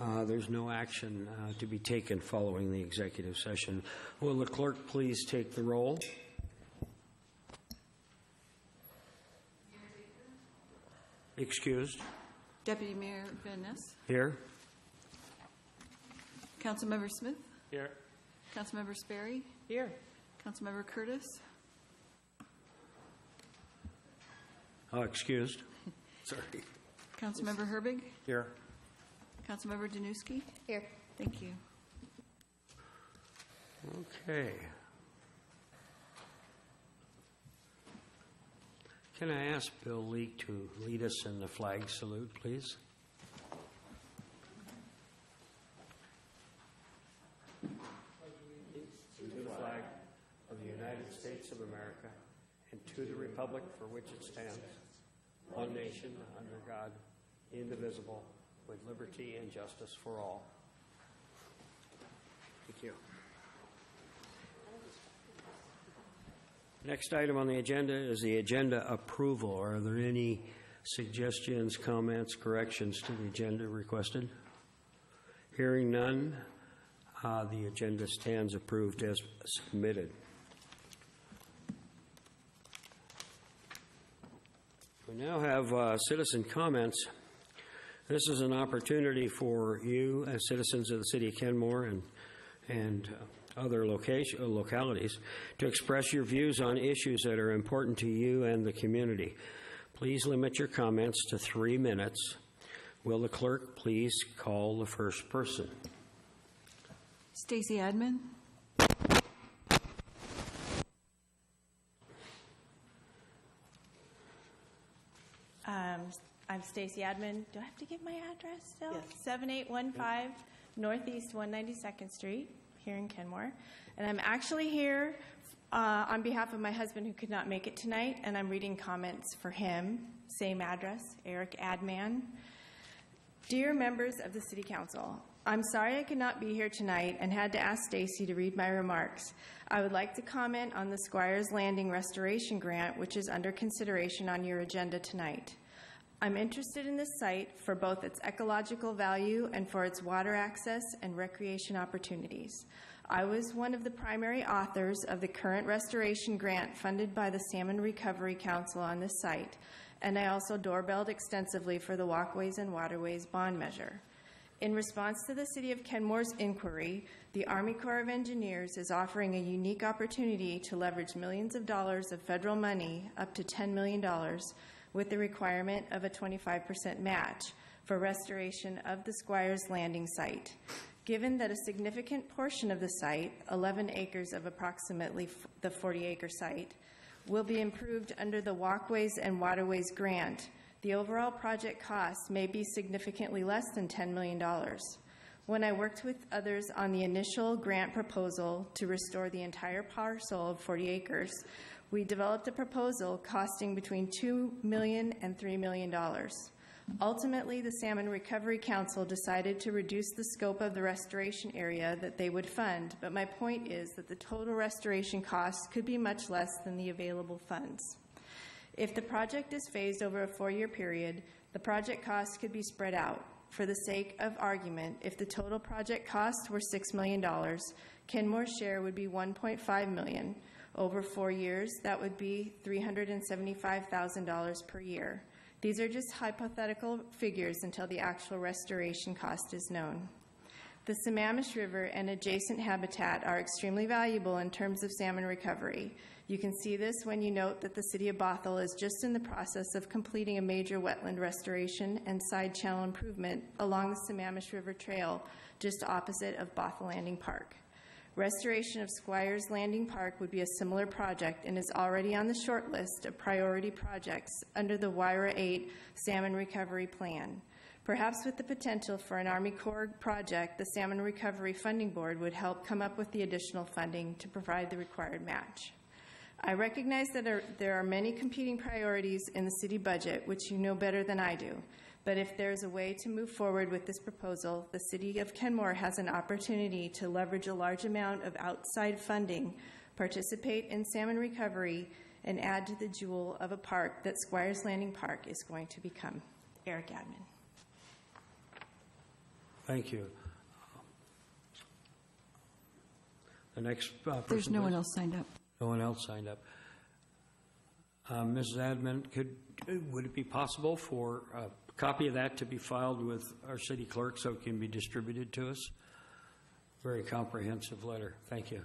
There's no action to be taken following the executive session. Will the clerk please take the roll? Excused. Deputy Mayor Van Ness. Here. Councilmember Smith. Here. Councilmember Sperry. Here. Councilmember Curtis. Oh, excused. Sorry. Councilmember Herbig. Here. Councilmember Danuski. Here. Thank you. Okay. Can I ask Bill Leake to lead us in the flag salute, please? To the flag of the United States of America and to the republic for which it stands, one nation, under God, indivisible, with liberty and justice for all. Thank you. Next item on the agenda is the agenda approval. Are there any suggestions, comments, corrections to the agenda requested? Hearing none, the agenda stands approved as submitted. We now have citizen comments. This is an opportunity for you as citizens of the City of Kenmore and other localities to express your views on issues that are important to you and the community. Please limit your comments to 3 minutes. Will the clerk please call the first person? Stacy Admin. I'm Stacy Admin. Do I have to give my address still? Yes. 7815 Northeast 192nd Street here in Kenmore. And I'm actually here on behalf of my husband who could not make it tonight, and I'm reading comments for him. Same address, Eric Adman. Dear members of the City Council, I'm sorry I could not be here tonight and had to ask Stacy to read my remarks. I would like to comment on the Squire's Landing Restoration Grant, which is under consideration on your agenda tonight. I'm interested in this site for both its ecological value and for its water access and recreation opportunities. I was one of the primary authors of the current restoration grant funded by the Salmon Recovery Council on this site, and I also doorbelled extensively for the Walkways and Waterways bond measure. In response to the City of Kenmore's inquiry, the Army Corps of Engineers is offering a unique opportunity to leverage millions of dollars of federal money, up to $10 million, with the requirement of a 25% match for restoration of the Squire's Landing site. Given that a significant portion of the site, 11 acres of approximately the 40-acre site, will be improved under the Walkways and Waterways grant, the overall project cost may be significantly less than $10 million. When I worked with others on the initial grant proposal to restore the entire parcel of 40 acres, we developed a proposal costing between $2 million and $3 million. Ultimately, the Salmon Recovery Council decided to reduce the scope of the restoration area that they would fund, but my point is that the total restoration costs could be much less than the available funds. If the project is phased over a 4-year period, the project costs could be spread out. For the sake of argument, if the total project costs were $6 million, Kenmore's share would be $1.5 million. Over 4 years, that would be $375,000 per year. These are just hypothetical figures until the actual restoration cost is known. The Sammamish River and adjacent habitat are extremely valuable in terms of salmon recovery. You can see this when you note that the City of Bothell is just in the process of completing a major wetland restoration and side channel improvement along the Sammamish River Trail just opposite of Bothell Landing Park. Restoration of Squire's Landing Park would be a similar project and is already on the short list of priority projects under the VIII Salmon Recovery Plan. Perhaps with the potential for an Army Corps project, the Salmon Recovery Funding Board would help come up with the additional funding to provide the required match. I recognize that there are many competing priorities in the city budget, which you know better than I do. But if there is a way to move forward with this proposal, the City of Kenmore has an opportunity to leverage a large amount of outside funding, participate in salmon recovery, and add to the jewel of a park that Squire's Landing Park is going to become. Eric Admin. Thank you. The next person. There's no one please. else signed up. No one else signed up. Mrs. Admin, would it be possible for a copy of that to be filed with our city clerk so it can be distributed to us? Very comprehensive letter. Thank you.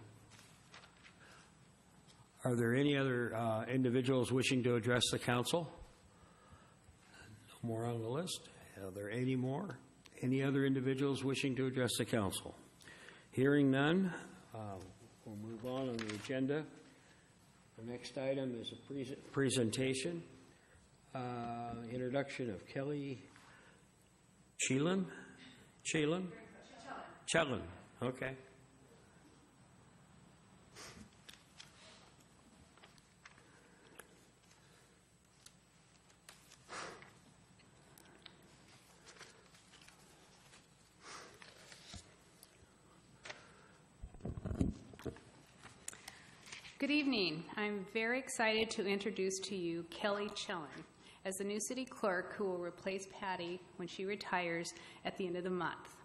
Are there any other individuals wishing to address the council? No more on the list. Are there any more? Any other individuals wishing to address the council? Hearing none, we'll move on the agenda. The next item is a presentation, introduction of Kelly Chelin. Okay. Good evening. I'm very excited to introduce to you Kelly Chelin as the new city clerk who will replace Patty when she retires at the end of the month.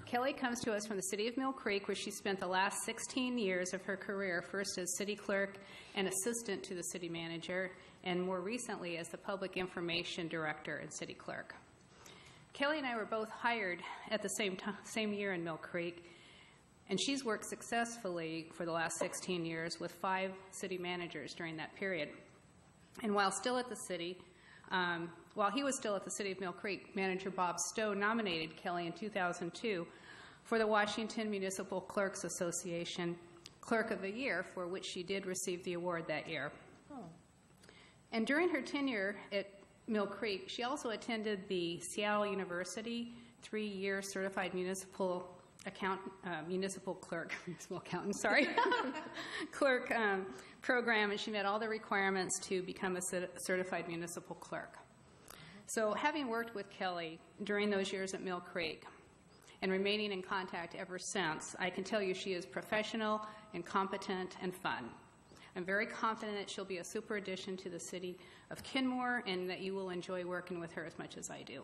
Kelly comes to us from the city of Mill Creek, where she spent the last 16 years of her career, first as city clerk and assistant to the city manager, and more recently as the public information director and city clerk. Kelly and I were both hired at the same year in Mill Creek, and she's worked successfully for the last 16 years with 5 city managers during that period. And while he was still at the city of Mill Creek, Manager Bob Stowe nominated Kelly in 2002 for the Washington Municipal Clerks Association Clerk of the Year, for which she did receive the award that year. And during her tenure at Mill Creek, she also attended the Seattle University 3-year certified municipal clerk program, and she met all the requirements to become a certified municipal clerk. So having worked with Kelly during those years at Mill Creek and remaining in contact ever since, I can tell you she is professional and competent and fun. I'm very confident that she'll be a super addition to the city of Kenmore and that you will enjoy working with her as much as I do.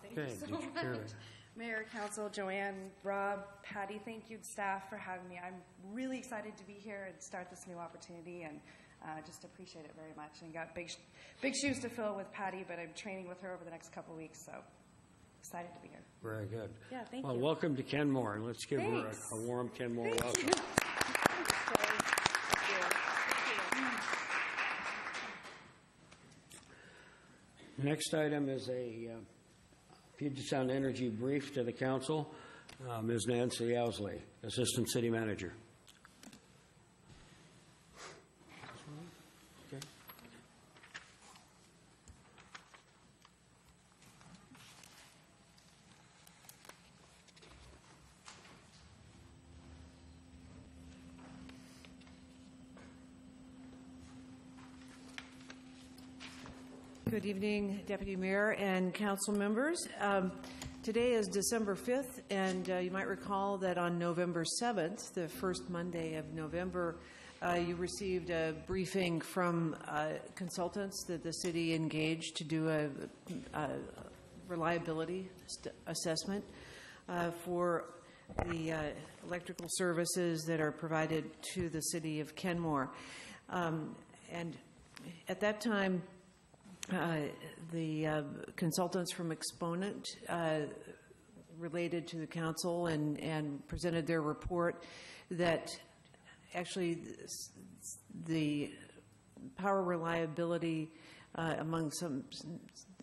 Thank Okay, you so did you care to- much. Mayor, Council, Joanne, Rob, Patty, thank you, staff, for having me. I'm really excited to be here and start this new opportunity, and just appreciate it very much. And got big shoes to fill with Patty, but I'm training with her over the next couple of weeks, so excited to be here. Very good. Yeah, thank Well, you. welcome to Kenmore, and let's give her Thanks. a warm Kenmore Thank welcome. you. Next item is a Puget Sound Energy brief to the council. Ms. Nancy Ousley, Assistant City Manager. Okay. Good evening, Deputy Mayor and council members. Today is December 5th, and you might recall that on November 7th, the first Monday of November, you received a briefing from consultants that the city engaged to do a reliability assessment for the electrical services that are provided to the city of Kenmore. And at that time, the consultants from Exponent related to the council and presented their report that actually the power reliability among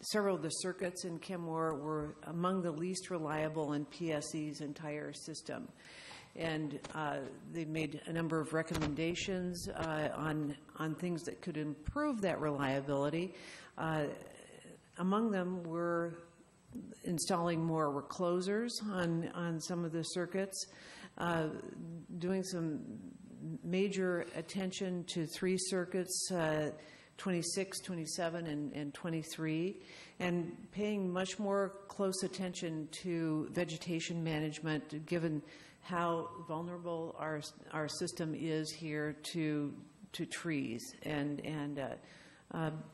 several of the circuits in Kenmore were among the least reliable in PSE's entire system. And they made a number of recommendations on things that could improve that reliability. Among them were installing more reclosers on some of the circuits, doing some major attention to 3 circuits, 26, 27, and 23, and paying much more close attention to vegetation management, given how vulnerable our system is here to trees and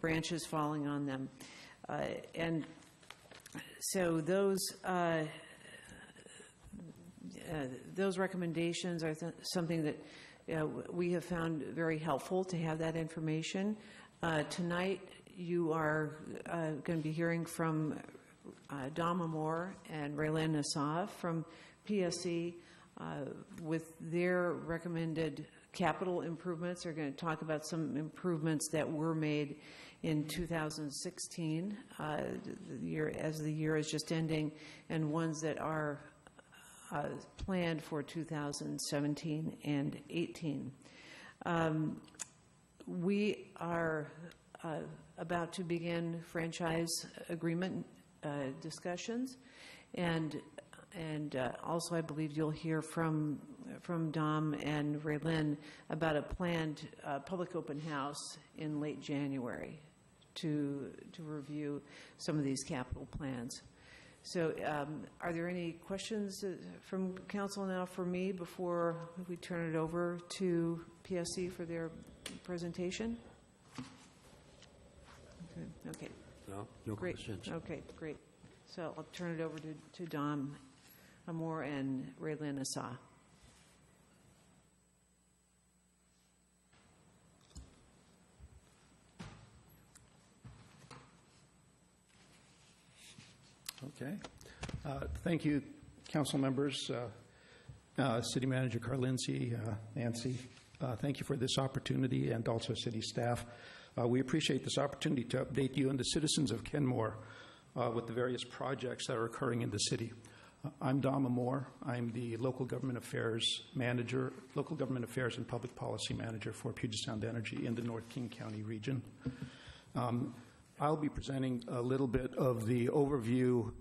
branches falling on them. And So those recommendations are something that we have found very helpful to have that information. Tonight, you are going to be hearing from Dama Moore and Raylene Nassau from PSC with their recommended capital improvements. They're going to talk about some improvements that were made in 2016, as the year is just ending, and ones that are planned for 2017 and 18. We are about to begin franchise agreement discussions, and also I believe you'll hear from Dom and Raylene about a planned public open house in late January to review some of these capital plans. So are there any questions from council now for me before we turn it over to PSC for their presentation? Okay. No Great. questions. Okay, great. So I'll turn it over to Dom Moore and Raylene Nassau. Okay. Thank you, council members, City Manager Carlinci, Nancy. Thank you for this opportunity, and also city staff. We appreciate this opportunity to update you and the citizens of Kenmore with the various projects that are occurring in the city. I'm Dama Moore. I'm the Local Government Affairs Manager, Local Government Affairs and Public Policy Manager for Puget Sound Energy in the North King County region. I'll be presenting a little bit of the overview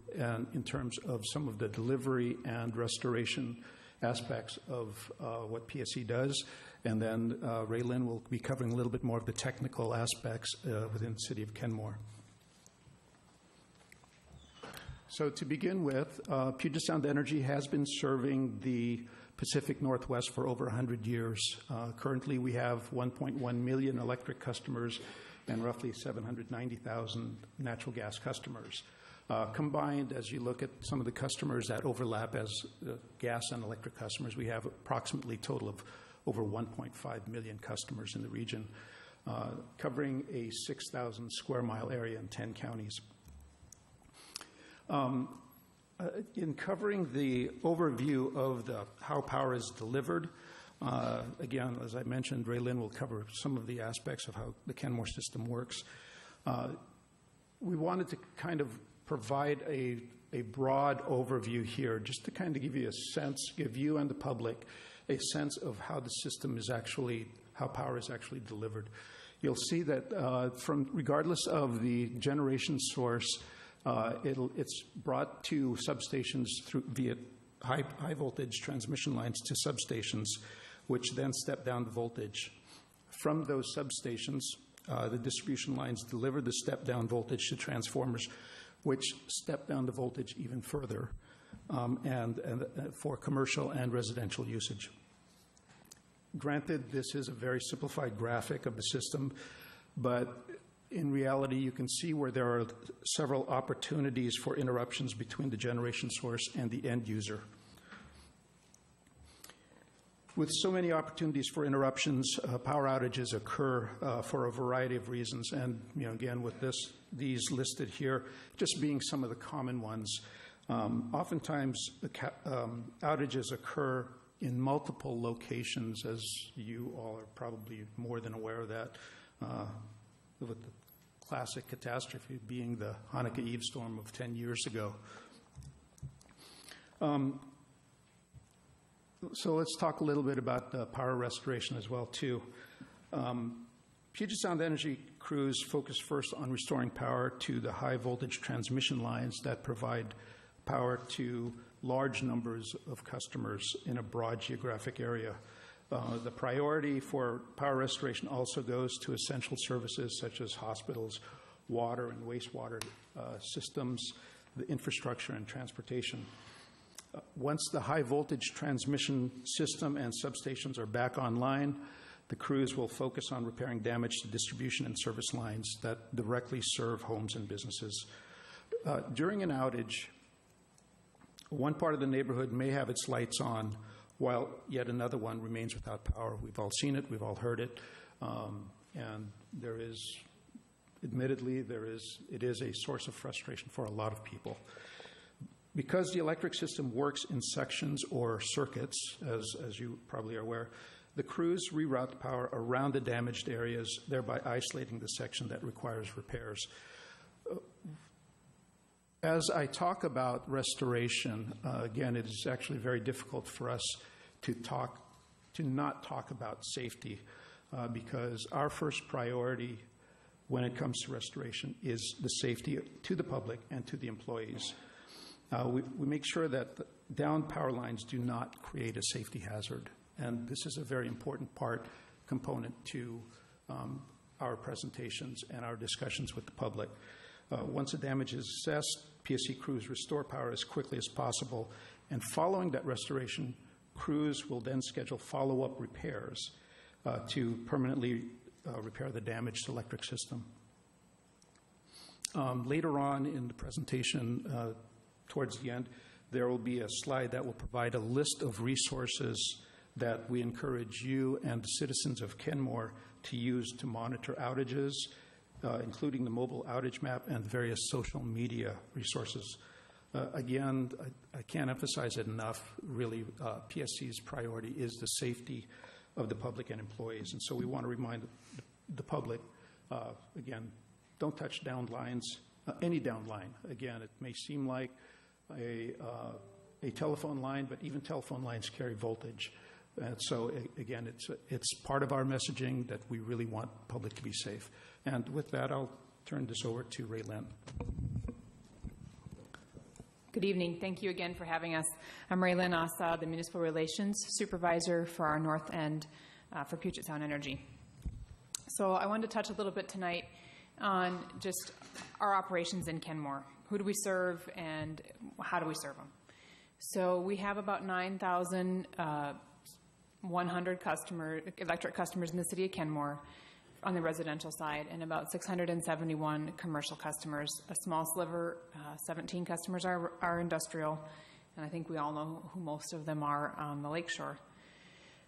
in terms of some of the delivery and restoration aspects of what PSC does, and then Raylene will be covering a little bit more of the technical aspects within the city of Kenmore. So to begin with, Puget Sound Energy has been serving the Pacific Northwest for over 100 years. Currently, we have 1.1 million electric customers and roughly 790,000 natural gas customers. Combined, as you look at some of the customers that overlap as gas and electric customers, we have approximately a total of over 1.5 million customers in the region, covering a 6,000 square mile area in 10 counties. In covering the overview of how power is delivered, again, as I mentioned, Raylene will cover some of the aspects of how the Kenmore system works. We wanted to kind of provide a broad overview here, just to kind of give you a sense, give you and the public a sense of how the system is actually, how power is actually delivered. You'll see that regardless of the generation source, it's brought to substations via high voltage transmission lines to substations, which then step down the voltage. From those substations, the distribution lines deliver the step down voltage to transformers, which step down the voltage even further and for commercial and residential usage. Granted, this is a very simplified graphic of the system, but in reality, you can see where there are several opportunities for interruptions between the generation source and the end user. With so many opportunities for interruptions, power outages occur for a variety of reasons. And again, with these listed here, just being some of the common ones. Oftentimes, outages occur in multiple locations, as you all are probably more than aware of that, with the classic catastrophe being the Hanukkah Eve storm of 10 years ago. So let's talk a little bit about power restoration as well, too. Puget Sound Energy crews focus first on restoring power to the high voltage transmission lines that provide power to large numbers of customers in a broad geographic area. The priority for power restoration also goes to essential services such as hospitals, water and wastewater systems, the infrastructure and transportation. Once the high voltage transmission system and substations are back online, the crews will focus on repairing damage to distribution and service lines that directly serve homes and businesses. During an outage, one part of the neighborhood may have its lights on while yet another one remains without power. We've all seen it, we've all heard it, and there is, admittedly, it is a source of frustration for a lot of people. Because the electric system works in sections or circuits, as you probably are aware, the crews reroute the power around the damaged areas, thereby isolating the section that requires repairs. As I talk about restoration, again, it is actually very difficult for us to not talk about safety, because our first priority when it comes to restoration is the safety to the public and to the employees. We make sure that the downed power lines do not create a safety hazard, and this is a very important component to our presentations and our discussions with the public. Once the damage is assessed, PSC crews restore power as quickly as possible, and following that restoration, crews will then schedule follow-up repairs to permanently repair the damaged electric system. Later on in the presentation, towards the end, there will be a slide that will provide a list of resources that we encourage you and the citizens of Kenmore to use to monitor outages, including the mobile outage map and various social media resources. Again, I can't emphasize it enough, really, PSC's priority is the safety of the public and employees. And so we want to remind the public, again, don't touch downed lines, any downed line. Again, it may seem like a telephone line, but even telephone lines carry voltage. And so, again, it's part of our messaging that we really want the public to be safe. And with that, I'll turn this over to Raylene. Good evening. Thank you again for having us. I'm Raylene Asa, the Municipal Relations Supervisor for our North End for Puget Sound Energy. So I wanted to touch a little bit tonight on just our operations in Kenmore. Who do we serve and how do we serve them? So we have about 9,100 electric customers in the city of Kenmore on the residential side, and about 671 commercial customers. A small sliver, 17 customers are industrial, and I think we all know who most of them are on the lakeshore.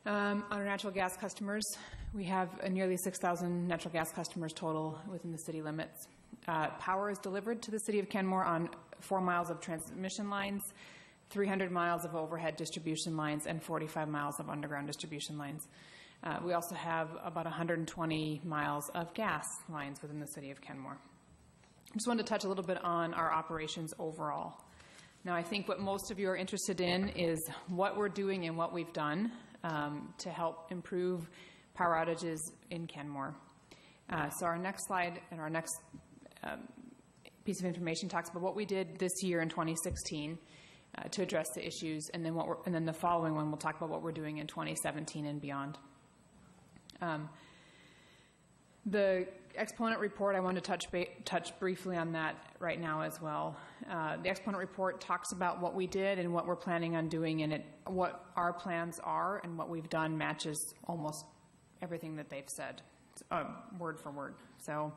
On our natural gas customers, we have nearly 6,000 natural gas customers total within the city limits. Power is delivered to the city of Kenmore on 4 miles of transmission lines, 300 miles of overhead distribution lines, and 45 miles of underground distribution lines. We also have about 120 miles of gas lines within the city of Kenmore. I just wanted to touch a little bit on our operations overall. Now, I think what most of you are interested in is what we're doing and what we've done to help improve power outages in Kenmore. So our next slide and our next piece of information talks about what we did this year in 2016 to address the issues, and then the following one we'll talk about what we're doing in 2017 and beyond. The exponent report, I want to touch briefly on that right now as well. The exponent report talks about what we did and what we're planning on doing, and what our plans are and what we've done matches almost everything that they've said, word for word. So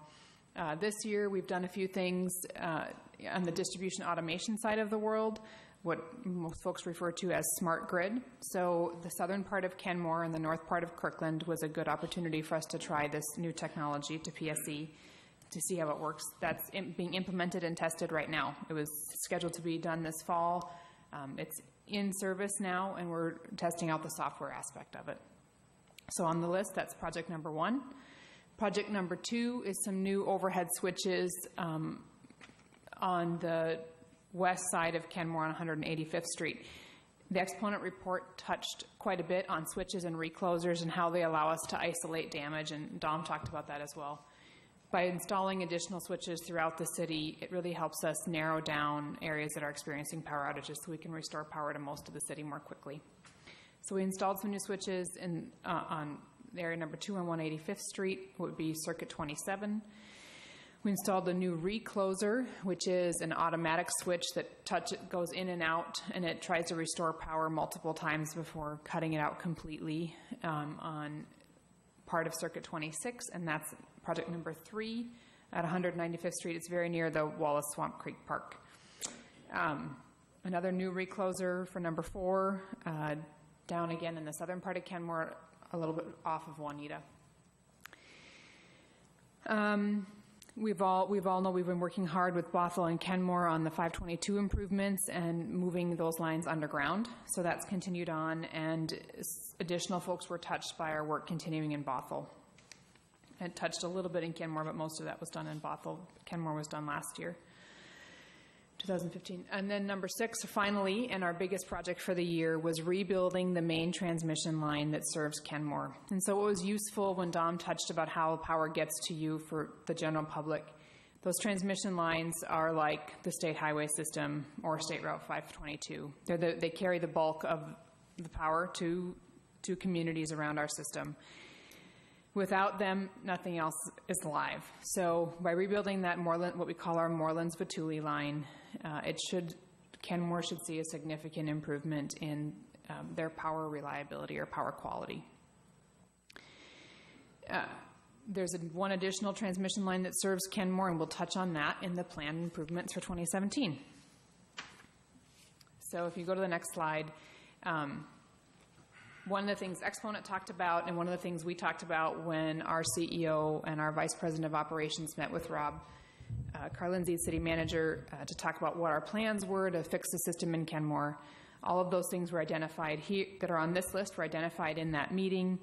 this year we've done a few things on the distribution automation side of the world, what most folks refer to as smart grid. So the southern part of Kenmore and the north part of Kirkland was a good opportunity for us to try this new technology to PSC to see how it works. That's being implemented and tested right now. It was scheduled to be done this fall. It's in service now, and we're testing out the software aspect of it. So on the list, that's project number 1. Project number 2 is some new overhead switches on the west side of Kenmore on 185th Street. The exponent report touched quite a bit on switches and reclosers and how they allow us to isolate damage, and Dom talked about that as well. By installing additional switches throughout the city, it really helps us narrow down areas that are experiencing power outages so we can restore power to most of the city more quickly. So we installed some new switches on area number 2 on 185th Street, would be circuit 27. We installed a new recloser, which is an automatic switch that goes in and out, and it tries to restore power multiple times before cutting it out completely on part of circuit 26, and that's project number 3. at 195th Street. It's very near the Wallace Swamp Creek Park. Another new recloser for number 4, down again in the southern part of Kenmore, a little bit off of Juanita. We've all know we've been working hard with Bothell and Kenmore on the 522 improvements and moving those lines underground. So that's continued on, and additional folks were touched by our work continuing in Bothell. It touched a little bit in Kenmore, but most of that was done in Bothell. Kenmore was done last year, 2015. And then number 6, finally, and our biggest project for the year, was rebuilding the main transmission line that serves Kenmore. And so it was useful when Dom touched about how power gets to you for the general public. Those transmission lines are like the state highway system or State Route 522. They carry the bulk of the power to communities around our system. Without them, nothing else is alive. So by rebuilding that what we call our Morelands-Batuli line, Kenmore should see a significant improvement in their power reliability or power quality. There's one additional transmission line that serves Kenmore, and we'll touch on that in the planned improvements for 2017. So if you go to the next slide, one of the things Exponent talked about, and one of the things we talked about when our CEO and our Vice President of Operations met with Rob Carlinzi, City Manager, to talk about what our plans were to fix the system in Kenmore. All of those things were identified here, that are on this list, were identified in that meeting.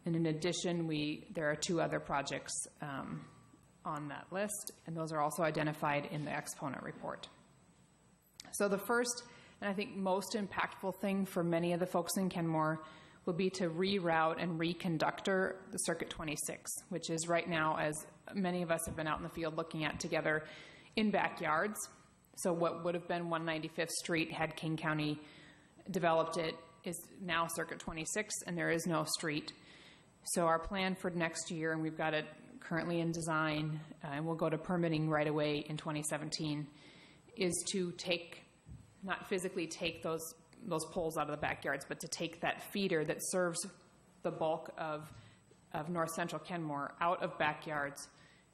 And in addition, there are 2 other projects on that list, and those are also identified in the Exponent report. So the first, and I think most impactful thing for many of the folks in Kenmore will be to reroute and reconductor the Circuit 26, which is right now, as many of us have been out in the field looking at together, in backyards. So what would have been 195th Street had King County developed it is now Circuit 26, and there is no street. So our plan for next year, and we've got it currently in design, and we'll go to permitting right away in 2017, is to not physically take those poles out of the backyards, but to take that feeder that serves the bulk of north central Kenmore out of backyards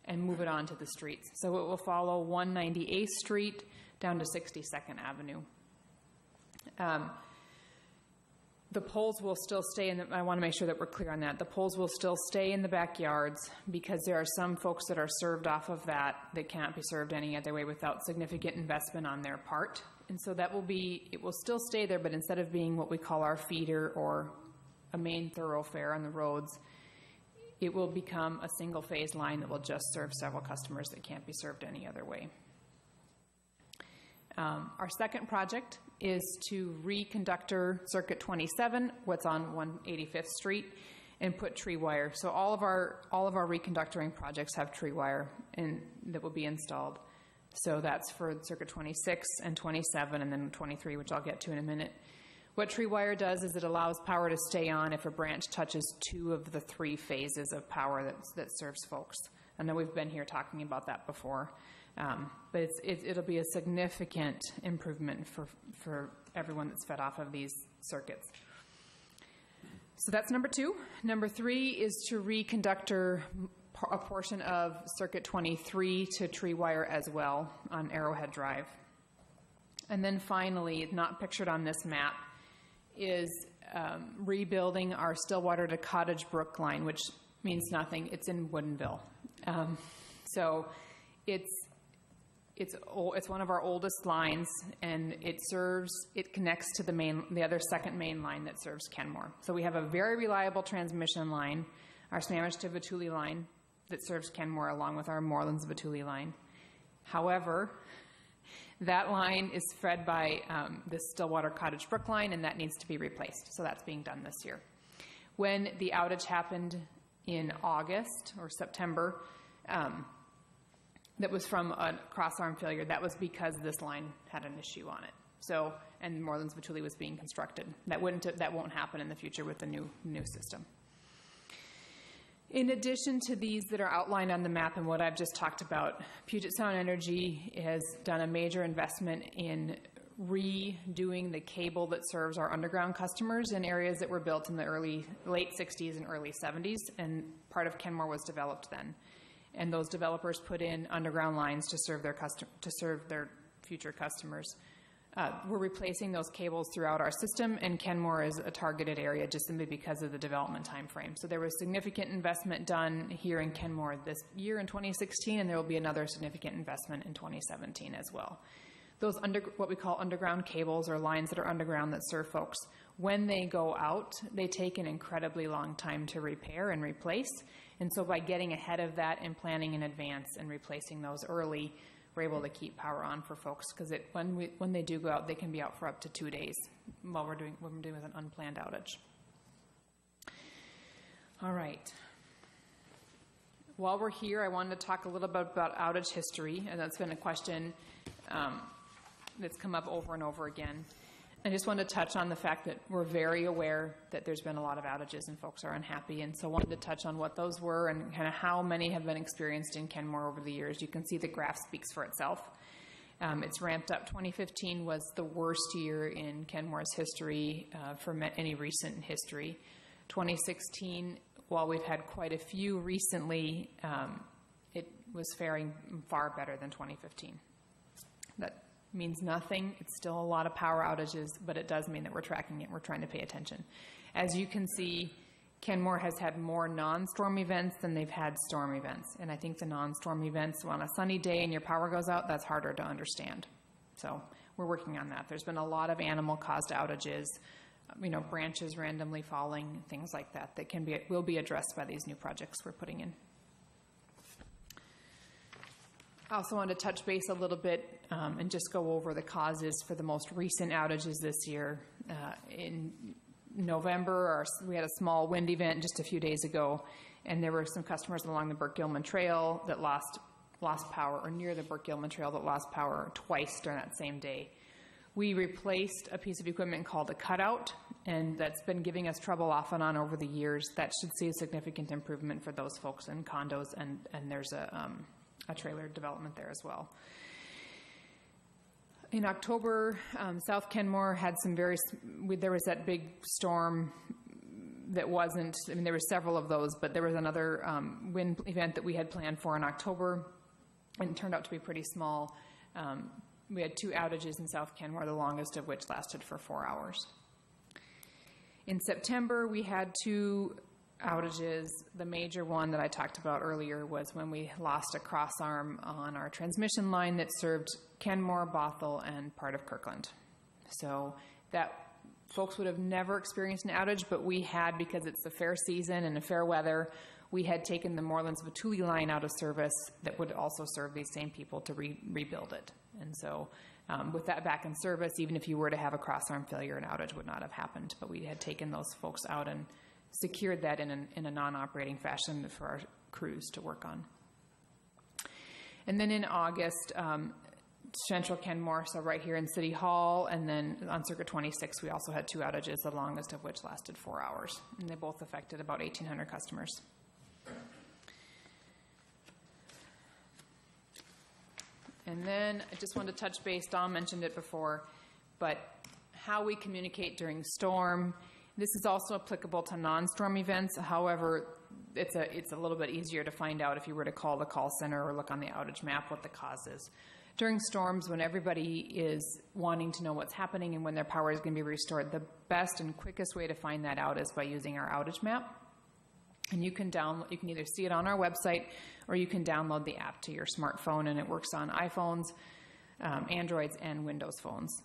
and move it onto the streets. So it will follow 198th Street down to 62nd Avenue. The poles will still stay I want to make sure that we're clear on that. The poles will still stay in the backyards because there are some folks that are served off of that can't be served any other way without significant investment on their part. And so it will still stay there, but instead of being what we call our feeder or a main thoroughfare on the roads, it will become a single phase line that will just serve several customers that can't be served any other way. Our second project is to reconductor Circuit 27, what's on 185th Street, and put tree wire. So all of our reconductoring projects have tree wire that will be installed. So that's for Circuit 26 and 27 and then 23, which I'll get to in a minute. What tree wire does is it allows power to stay on if a branch touches 2 of the 3 phases of power that serves folks. I know we've been here talking about that before, but it'll be a significant improvement for everyone that's fed off of these circuits. So that's number 2. Number 3 is to reconductor a portion of Circuit 23 to tree wire as well on Arrowhead Drive. And then finally, not pictured on this map, is rebuilding our Stillwater to Cottage Brook line, which means nothing. It's in Woodinville. So it's one of our oldest lines, and it connects to the other second main line that serves Kenmore. So we have a very reliable transmission line, our Sammamish to Batuli line, that serves Kenmore along with our Morelands-Batuli line. However, that line is fed by the Stillwater Cottage Brook line, and that needs to be replaced. So that's being done this year. When the outage happened in August or September, that was from a cross-arm failure. That was because this line had an issue on it. So, and Morelands-Batuli was being constructed. That won't happen in the future with the new system. In addition to these that are outlined on the map and what I've just talkate about, Puget Sound Energy has done a major investment in redoing the cable that serves our underground customers in areas that were built in the late 60s and early 70s, and part of Kenmore was developed then. and those developers put in underground lines to serve their future customers. We're replacing those cables throughout our system, and Kenmore is a targeted area just simply because of the development time frame. So there was significant investment done here in Kenmore this year in 2016, and there will be another significant investment in 2017 as well. Those what we call underground cables, or lines that are underground that serve folks, when they go out, they take an incredibly long time to repair and replace. And so by getting ahead of that and planning in advance and replacing those early, we're able to keep power on for folks, because when they do go out, they can be out for up to 2 days while we're doing with an unplanned outage. All right. While we're here, I wanted to talk a little bit about outage history, and that's been a question that's come up over and over again. I just wanted to touch on the fact that we're very aware that there's been a lot of outages and folks are unhappy, and so wanted to touch on what those were and kind of how many have been experienced in Kenmore over the years. You can see the graph speaks for itself. It's ramped up. 2015 was the worst year in Kenmore's history for any recent history. 2016, while we've had quite a few recently, it was faring far better than 2015. That means nothing. It's still a lot of power outages, but it does mean that we're tracking it. We're trying to pay attention. As you can see, Kenmore has had more non-storm events than they've had storm events. And I think the non-storm events, on a sunny day and your power goes out, that's harder to understand. So we're working on that. There's been a lot of animal-caused outages, branches randomly falling, things like that, that will be addressed by these new projects we're putting in. I also want to touch base a little bit and just go over the causes for the most recent outages this year. In November, we had a small wind event just a few days ago, and there were some customers along the Burke-Gilman Trail that lost power, or near the Burke-Gilman Trail that lost power twice during that same day. We replaced a piece of equipment called a cutout, and that's been giving us trouble off and on over the years. That should see a significant improvement for those folks in condos, and there's a trailer development there as well. In October, South Kenmore had there was that big storm that wasn't, there were several of those, but there was another wind event that we had planned for in October, and it turned out to be pretty small. We had 2 outages in South Kenmore, the longest of which lasted for 4 hours. In September, we had 2 outages. The major one that I talked about earlier was when we lost a crossarm on our transmission line that served Kenmore, Bothell, and part of Kirkland. So that folks would have never experienced an outage, but we had, because it's the fair season and the fair weather, we had taken the Morelands-Vatuli line out of service that would also serve these same people to rebuild it. And so with that back in service, even if you were to have a crossarm failure, an outage would not have happened. But we had taken those folks out and secured that in a non-operating fashion for our crews to work on. And then in August, Central Kenmore, so right here in City Hall, and then on Circuit 26, we also had 2 outages, the longest of which lasted 4 hours. And they both affected about 1,800 customers. And then I just wanted to touch base, Don mentioned it before, but how we communicate during storm. This is also applicable to non-storm events. However, it's a little bit easier to find out if you were to call the call center or look on the outage map what the cause is. During storms, when everybody is wanting to know what's happening and when their power is going to be restored, the best and quickest way to find that out is by using our outage map. And you can either see it on our website or you can download the app to your smartphone, and it works on iPhones, Androids, and Windows phones.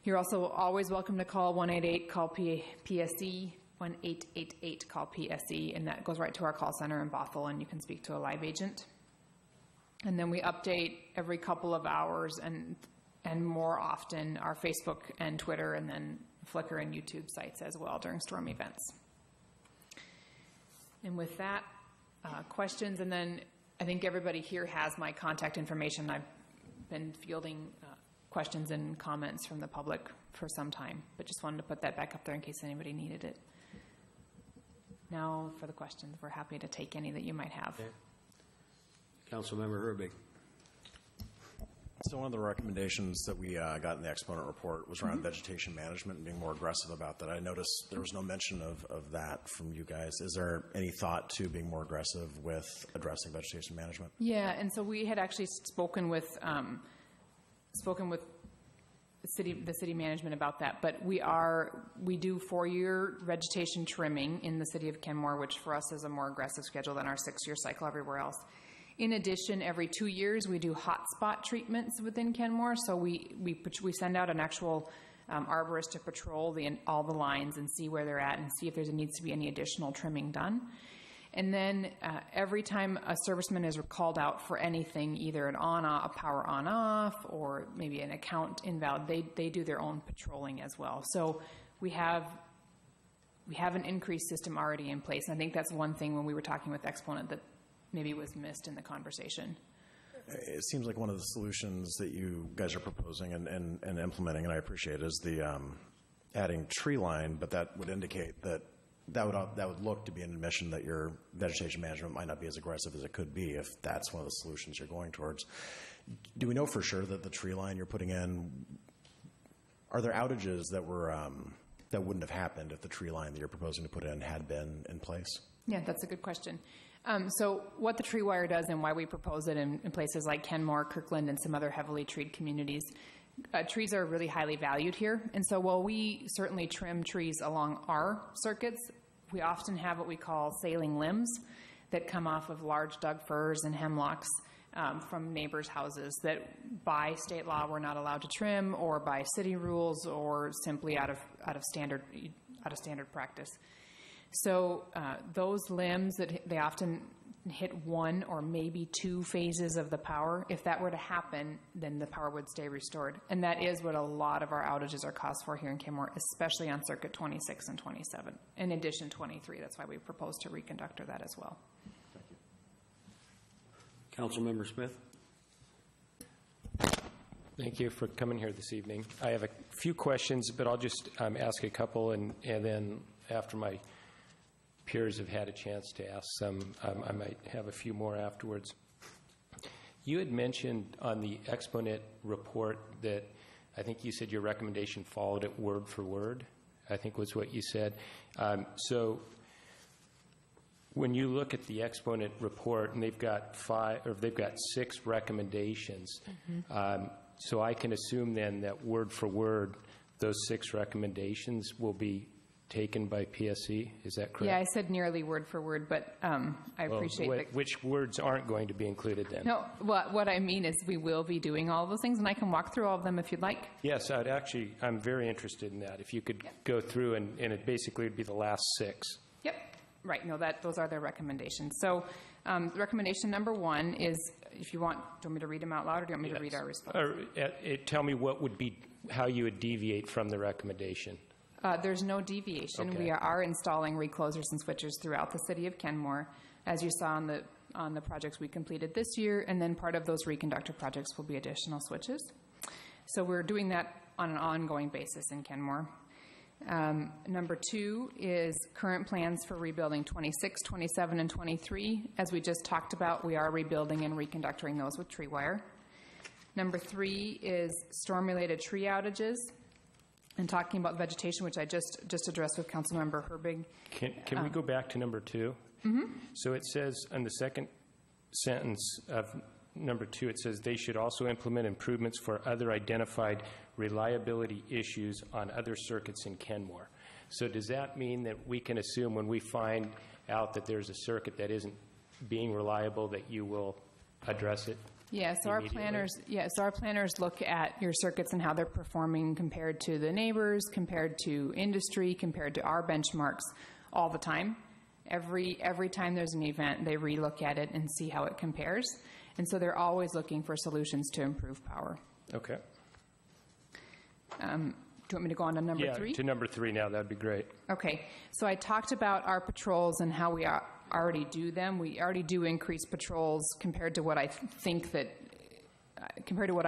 You're also always welcome to call 188-CALL-PSE, 1-888-CALL-PSE, and that goes right to our call center in Bothell, and you can speak to a live agent. And then we update every couple of hours and more often our Facebook and Twitter and then Flickr and YouTube sites as well during storm events. And with that, questions, and then I think everybody here has my contact information. I've been fielding questions and comments from the public for some time, but just wanted to put that back up there in case anybody needed it. Now for the questions. We're happy to take any that you might have. Okay. Councilmember Herbig. So one of the recommendations that we got in the exponent report was around vegetation management and being more aggressive about that. I noticed there was no mention of that from you guys. Is there any thought to being more aggressive with addressing vegetation management? Yeah, and so we had actually spoken with the city management about that, but we do 4-year vegetation trimming in the city of Kenmore, which for us is a more aggressive schedule than our 6-year cycle everywhere else. In addition, every 2 years we do hotspot treatments within Kenmore, so we send out an actual arborist to patrol all the lines and see where they're at and see if there needs to be any additional trimming done. And then every time a serviceman is called out for anything, either a power on-off or maybe an account invalid, they do their own patrolling as well. So we have an increased system already in place. And I think that's one thing when we were talking with Exponent that maybe was missed in the conversation. It seems like one of the solutions that you guys are proposing and implementing, and I appreciate it, is the adding tree line, but that would indicate that would look to be an admission that your vegetation management might not be as aggressive as it could be if that's one of the solutions you're going towards. Do we know for sure that the tree line you're putting in, are there outages that wouldn't have happened if the tree line that you're proposing to put in had been in place? Yeah, that's a good question. So what the tree wire does and why we propose it in places like Kenmore, Kirkland, and some other heavily treed communities, trees are really highly valued here. And so while we certainly trim trees along our circuits, we often have what we call sailing limbs that come off of large dug firs and hemlocks from neighbors' houses that by state law we're not allowed to trim, or by city rules, or simply out of standard practice. So those limbs that they often hit 1 or maybe 2 phases of the power. If that were to happen, then the power would stay restored. And that is what a lot of our outages are caused for here in Kenmore, especially on Circuit 26 and 27. In addition, 23. That's why we propose to reconductor that as well. Thank you. Councilmember Smith. Thank you for coming here this evening. I have a few questions, but I'll just ask a couple, and then after my peers have had a chance to ask some, I might have a few more afterwards. You had mentioned on the Exponent report that I think you said your recommendation followed it word for word, I think was what you said. So when you look at the Exponent report, and they've got 6 recommendations, so I can assume then that word for word, those 6 recommendations will be taken by PSC, is that correct? Yeah, I said nearly word for word, but I appreciate that. Which words aren't going to be included then? No, what I mean is we will be doing all of those things, and I can walk through all of them if you'd like. Yes, I'm very interested in that. If you could go through, and it basically would be the last 6. Yep, right, no, those are their recommendations. So recommendation number 1 is, if you want, do you want me to read them out loud, or do you want me to read our response? Tell me how you would deviate from the recommendation. There's no deviation. Okay. We are installing reclosers and switchers throughout the city of Kenmore, as you saw on the projects we completed this year, and then part of those reconductor projects will be additional switches. So we're doing that on an ongoing basis in Kenmore. Number 2 is current plans for rebuilding 26, 27, and 23. As we just talked about, we are rebuilding and reconductoring those with tree wire. Number 3 is storm-related tree outages. And talking about vegetation, which I just addressed with Councilmember Herbig. Can we go back to number 2? Mm-hmm. So it says in the second sentence of number 2, it says they should also implement improvements for other identified reliability issues on other circuits in Kenmore. So does that mean that we can assume when we find out that there's a circuit that isn't being reliable that you will address it? Yeah, so our planners look at your circuits and how they're performing compared to the neighbors, compared to industry, compared to our benchmarks all the time. Every time there's an event, they relook at it and see how it compares. And so they're always looking for solutions to improve power. Okay. Do you want me to go on to number 3? Yeah, to number 3 now. That would be great. Okay. So I talked about our patrols and how we already do them. We already do increase patrols compared to what I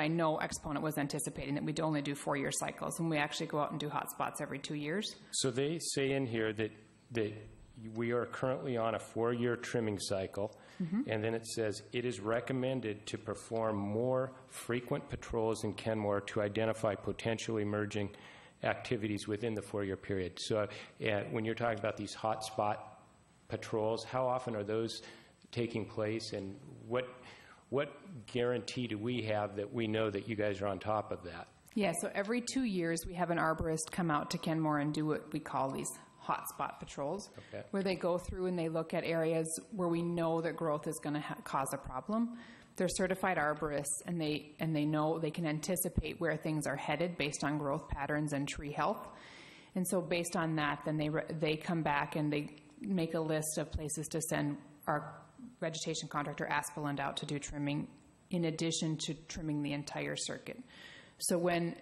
know Exponent was anticipating, that we'd only do 4-year cycles, and we actually go out and do hotspots every 2 years. So they say in here that we are currently on a 4-year trimming cycle. And then it says, it is recommended to perform more frequent patrols in Kenmore to identify potentially emerging activities within the 4-year period. So when you're talking about these hotspot patrols, how often are those taking place, and what guarantee do we have that we know that you guys are on top of that? Yeah, so every 2 years, we have an arborist come out to Kenmore and do what we call these hotspot patrols, where they go through and they look at areas where we know that growth is going to cause a problem. They're certified arborists, and they know they can anticipate where things are headed based on growth patterns and tree health. And so based on that, then they come back and they make a list of places to send our vegetation contractor Aspeland out to do trimming, in addition to trimming the entire circuit. So when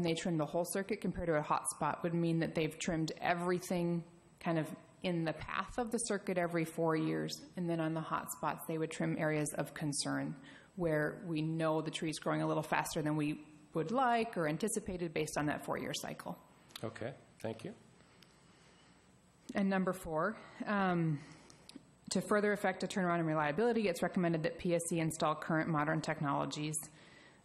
they trim the whole circuit compared to a hotspot would mean that they've trimmed everything kind of in the path of the circuit every 4 years, and then on the hotspots they would trim areas of concern where we know the tree's growing a little faster than we would like or anticipated based on that 4-year cycle. Okay, thank you. And number 4, to further affect a turnaround in reliability, it's recommended that PSC install current modern technologies.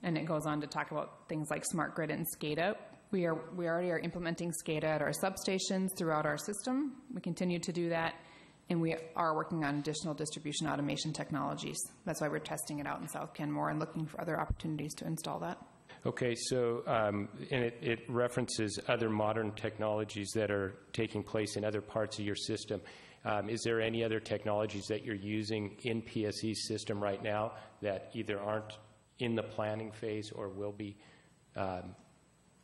And it goes on to talk about things like smart grid and SCADA. We already are implementing SCADA at our substations throughout our system. We continue to do that, and we are working on additional distribution automation technologies. That's why we're testing it out in South Kenmore and looking for other opportunities to install that. Okay, so and it references other modern technologies that are taking place in other parts of your system. Is there any other technologies that you're using in PSE's system right now that either aren't in the planning phase or will be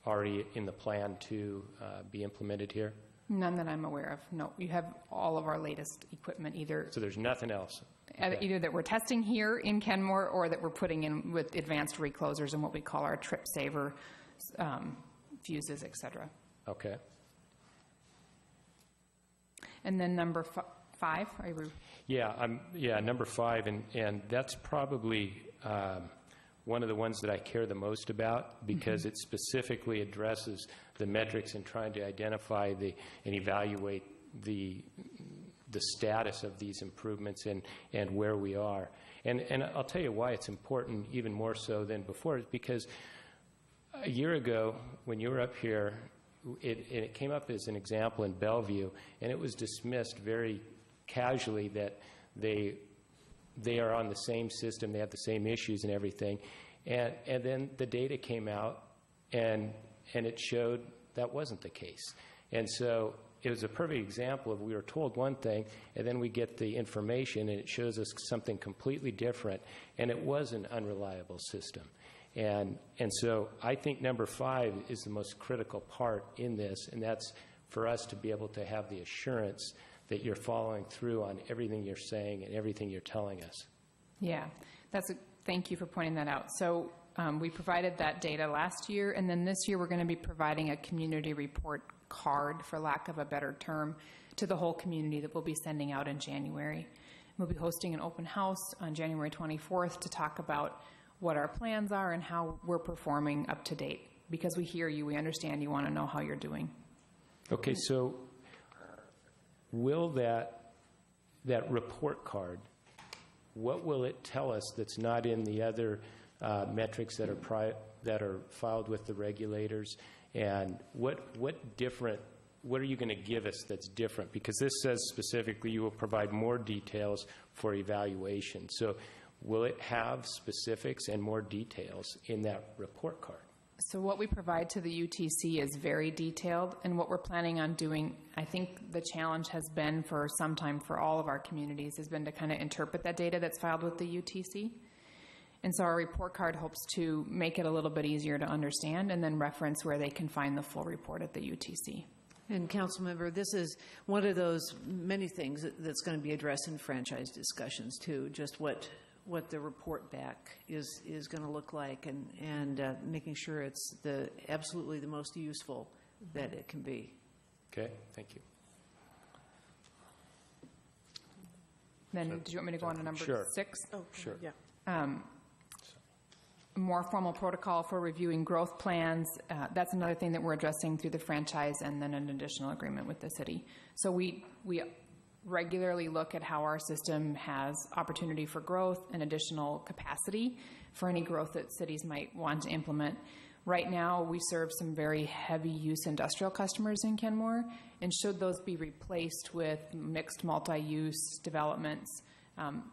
already in the plan to be implemented here? None that I'm aware of. No, you have all of our latest equipment either. So there's nothing else? Either that we're testing here in Kenmore or that we're putting in with advanced reclosers and what we call our trip saver fuses, et cetera. Okay. And then number 5, are you? Yeah, number 5, and that's probably one of the ones that I care the most about, because it specifically addresses the metrics and trying to identify and evaluate the status of these improvements and where we are. And I'll tell you why it's important even more so than before, is because a year ago when you were up here, it came up as an example in Bellevue, and it was dismissed very casually that they are on the same system, they have the same issues and everything. And then the data came out, and it showed that wasn't the case. And so it was a perfect example of we were told one thing, and then we get the information, and it shows us something completely different, and it was an unreliable system. And so I think number 5 is the most critical part in this, and that's for us to be able to have the assurance that you're following through on everything you're saying and everything you're telling us. Yeah, thank you for pointing that out. So we provided that data last year, and then this year we're going to be providing a community report card, for lack of a better term, to the whole community that we'll be sending out in January. We'll be hosting an open house on January 24th to talk about what our plans are and how we're performing up to date. Because we hear you, we understand you want to know how you're doing. Okay, so will that report card, what will it tell us that's not in the other metrics that are filed with the regulators? And what are you going to give us that's different? Because this says specifically you will provide more details for evaluation. So will it have specifics and more details in that report card? So what we provide to the UTC is very detailed, and what we're planning on doing, I think the challenge has been for some time for all of our communities, has been to kind of interpret that data that's filed with the UTC. And so our report card hopes to make it a little bit easier to understand and then reference where they can find the full report at the UTC. And Councilmember, this is one of those many things that's going to be addressed in franchise discussions too, just what the report back is going to look like, and making sure it's absolutely the most useful that it can be. Okay, thank you. Then, did you want me to go on to number Sure. 6? Oh, Sure. Yeah. More formal protocol for reviewing growth plans. That's another thing that we're addressing through the franchise, and then an additional agreement with the city. So we regularly look at how our system has opportunity for growth and additional capacity for any growth that cities might want to implement. Right now, we serve some very heavy-use industrial customers in Kenmore, and should those be replaced with mixed multi-use developments,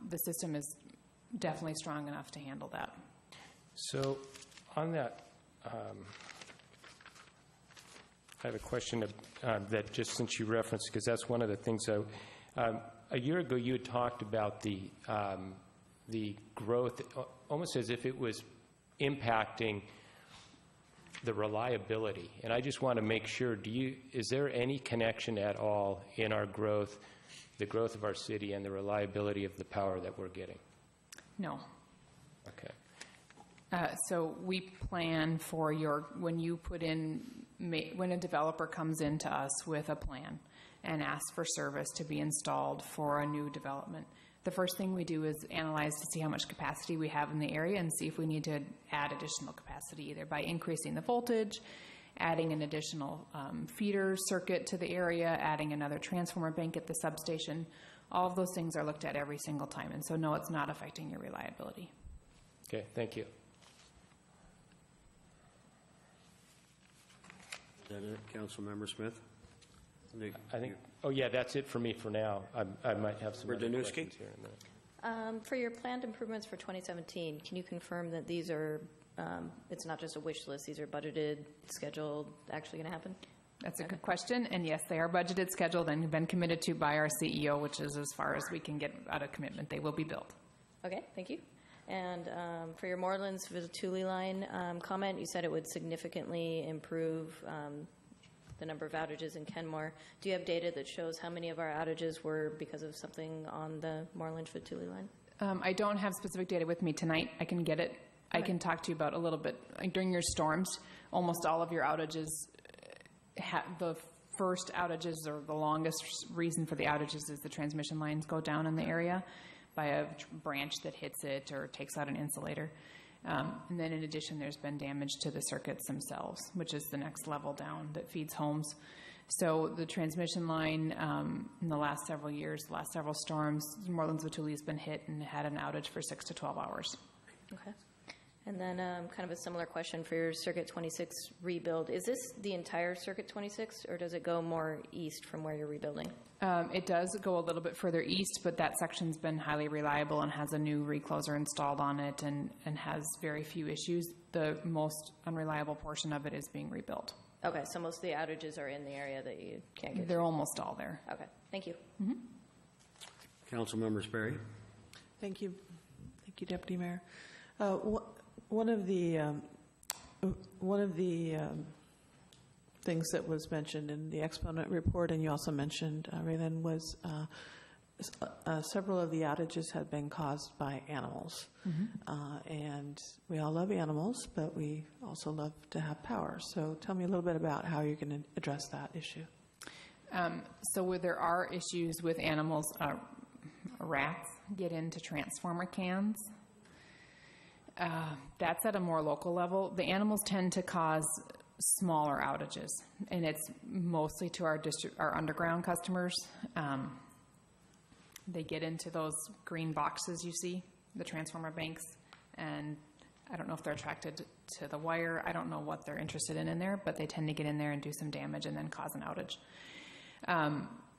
the system is definitely strong enough to handle that. So on that, I have a question that just since you referenced, because that's one of the things. A year ago, you had talked about the growth, almost as if it was impacting the reliability. And I just want to make sure, is there any connection at all in our growth, the growth of our city, and the reliability of the power that we're getting? No. Okay. So we plan for when a developer comes into us with a plan and asks for service to be installed for a new development, the first thing we do is analyze to see how much capacity we have in the area and see if we need to add additional capacity, either by increasing the voltage, adding an additional feeder circuit to the area, adding another transformer bank at the substation. All of those things are looked at every single time, and so no, it's not affecting your reliability. Okay, thank you. Is that it, Councilmember Smith? I think, oh yeah, that's it for me for now. I might have some other Danuski? questions here in a minute. For your planned improvements for 2017, can you confirm that these are, it's not just a wish list, these are budgeted, scheduled, actually going to happen? That's a good question, and yes, they are budgeted, scheduled, and have been committed to by our CEO, which is as far as we can get out of commitment. They will be built. Okay, thank you. And for your Morelands-Vizituli line comment, you said it would significantly improve the number of outages in Kenmore. Do you have data that shows how many of our outages were because of something on the Moreland-Vizituli line? I don't have specific data with me tonight. I can get it. I can talk to you about a little bit. During your storms, almost all of your outages, the first outages or the longest reason for the outages is the transmission lines go down in the area by a branch that hits it or takes out an insulator. And then in addition, there's been damage to the circuits themselves, which is the next level down that feeds homes. So the transmission line in the last several years, the last several storms, Morelands-Vizituli has been hit and had an outage for 6 to 12 hours. Okay. And then kind of a similar question for your Circuit 26 rebuild. Is this the entire Circuit 26, or does it go more east from where you're rebuilding? It does go a little bit further east, but that section's been highly reliable and has a new recloser installed on it and has very few issues. The most unreliable portion of it is being rebuilt. Okay, so most of the outages are in the area that you can't get to. They're almost all there. Okay, thank you. Mm-hmm. Councilmember Sperry? Thank you. Thank you, Deputy Mayor. One of the things that was mentioned in the exponent report, and you also mentioned, Raylin, was several of the outages had been caused by animals. Mm-hmm. And we all love animals, but we also love to have power. So tell me a little bit about how you're going to address that issue. So where there are issues with animals, rats get into transformer cans. That's at a more local level. The animals tend to cause smaller outages, and it's mostly to our underground customers. They get into those green boxes you see, the transformer banks, and I don't know if they're attracted to the wire. I don't know what they're interested in there, but they tend to get in there and do some damage and then cause an outage.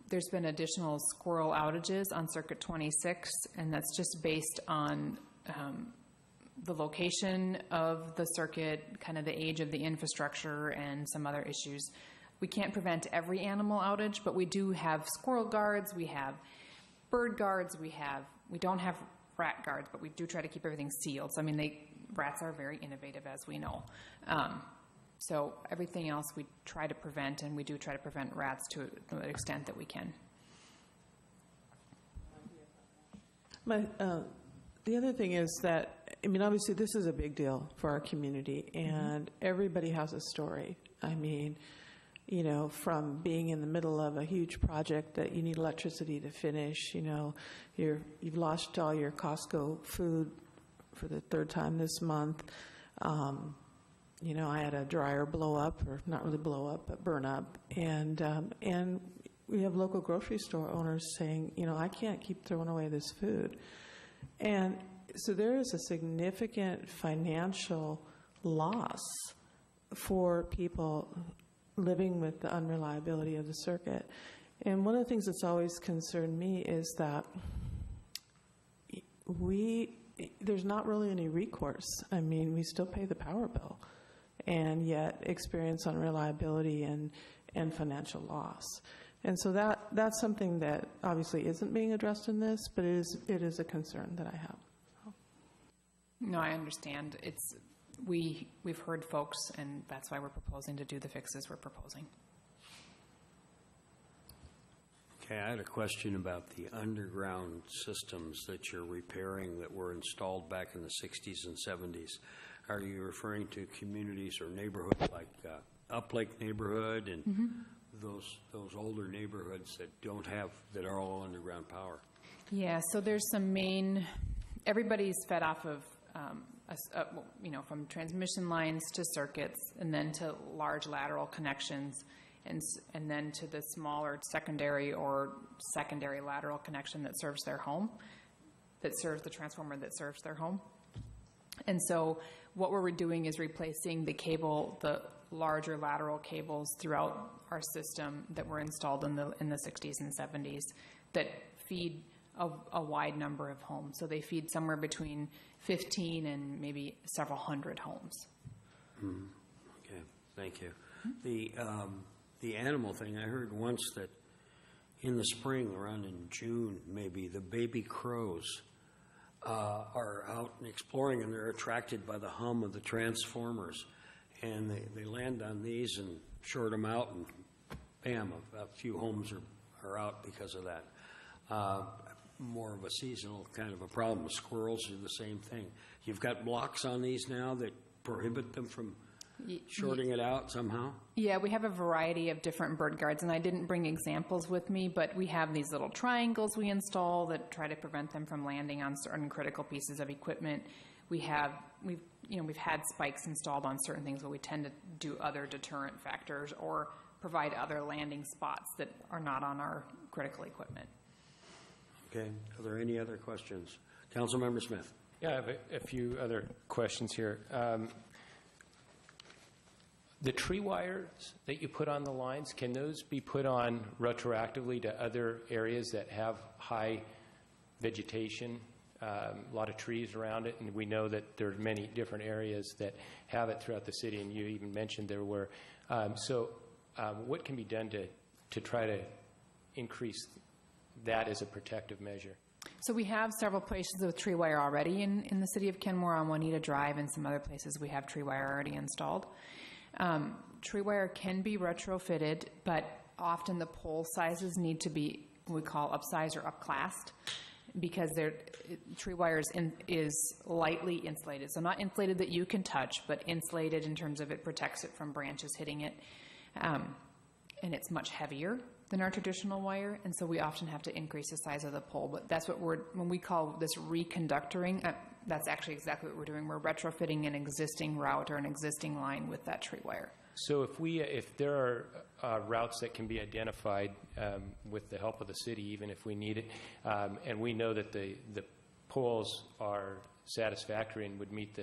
There's been additional squirrel outages on Circuit 26, and that's just based on the location of the circuit, kind of the age of the infrastructure, and some other issues. We can't prevent every animal outage, but we do have squirrel guards, we have bird guards, we don't have rat guards, but we do try to keep everything sealed. So, I mean, rats are very innovative, as we know. So everything else we try to prevent, and we do try to prevent rats to the extent that we can. The other thing is that, I mean, obviously this is a big deal for our community, and everybody has a story. I mean, you know, from being in the middle of a huge project that you need electricity to finish, you know, you've lost all your Costco food for the third time this month. You know, I had a dryer blow up, or not really blow up, but burn up. And we have local grocery store owners saying, I can't keep throwing away this food. And so there is a significant financial loss for people living with the unreliability of the circuit. And one of the things that's always concerned me is that there's not really any recourse. I mean, we still pay the power bill, and yet experience unreliability and financial loss. And so that's something that obviously isn't being addressed in this, but it is a concern that I have. No, I understand. We've heard folks, and that's why we're proposing to do the fixes we're proposing. Okay, I had a question about the underground systems that you're repairing that were installed back in the 60s and 70s. Are you referring to communities or neighborhoods like Uplake neighborhood and those older neighborhoods that are all underground power? Yeah, so there's some everybody's fed off of, from transmission lines to circuits, and then to large lateral connections, and then to the smaller secondary lateral connection that serves their home, that serves the transformer that serves their home. And so what we're doing is replacing the larger lateral cables throughout our system that were installed in the 60s and 70s that feed a wide number of homes. So they feed somewhere between 15 and maybe several hundred homes. Okay, thank you. The animal thing, I heard once that in the spring, around in June maybe, the baby crows are out and exploring, and they're attracted by the hum of the transformers. And they land on these and short them out, and bam, a few homes are out because of that. More of a seasonal kind of a problem. Squirrels do the same thing. You've got blocks on these now that prohibit them from shorting it out somehow? Yeah, we have a variety of different bird guards, and I didn't bring examples with me, but we have these little triangles we install that try to prevent them from landing on certain critical pieces of equipment. We've had spikes installed on certain things, but we tend to do other deterrent factors or provide other landing spots that are not on our critical equipment. Okay. Are there any other questions? Councilmember Smith. Yeah, I have a few other questions here. The tree wires that you put on the lines, can those be put on retroactively to other areas that have high vegetation, a lot of trees around it? And we know that there are many different areas that have it throughout the city, and you even mentioned there were. What can be done to try to increase that as a protective measure? So we have several places with tree wire already in the city of Kenmore, on Juanita Drive, and some other places we have tree wire already installed. Tree wire can be retrofitted, but often the pole sizes need to be what we call upsized or upclassed, because tree wire is lightly insulated. So not insulated that you can touch, but insulated in terms of it protects it from branches hitting it. And it's much heavier than our traditional wire, and so we often have to increase the size of the pole. But that's what when we call this reconductoring, that's actually exactly what we're doing. We're retrofitting an existing route or an existing line with that tree wire. So if there are routes that can be identified with the help of the city, even if we need it, and we know that the poles are satisfactory and would meet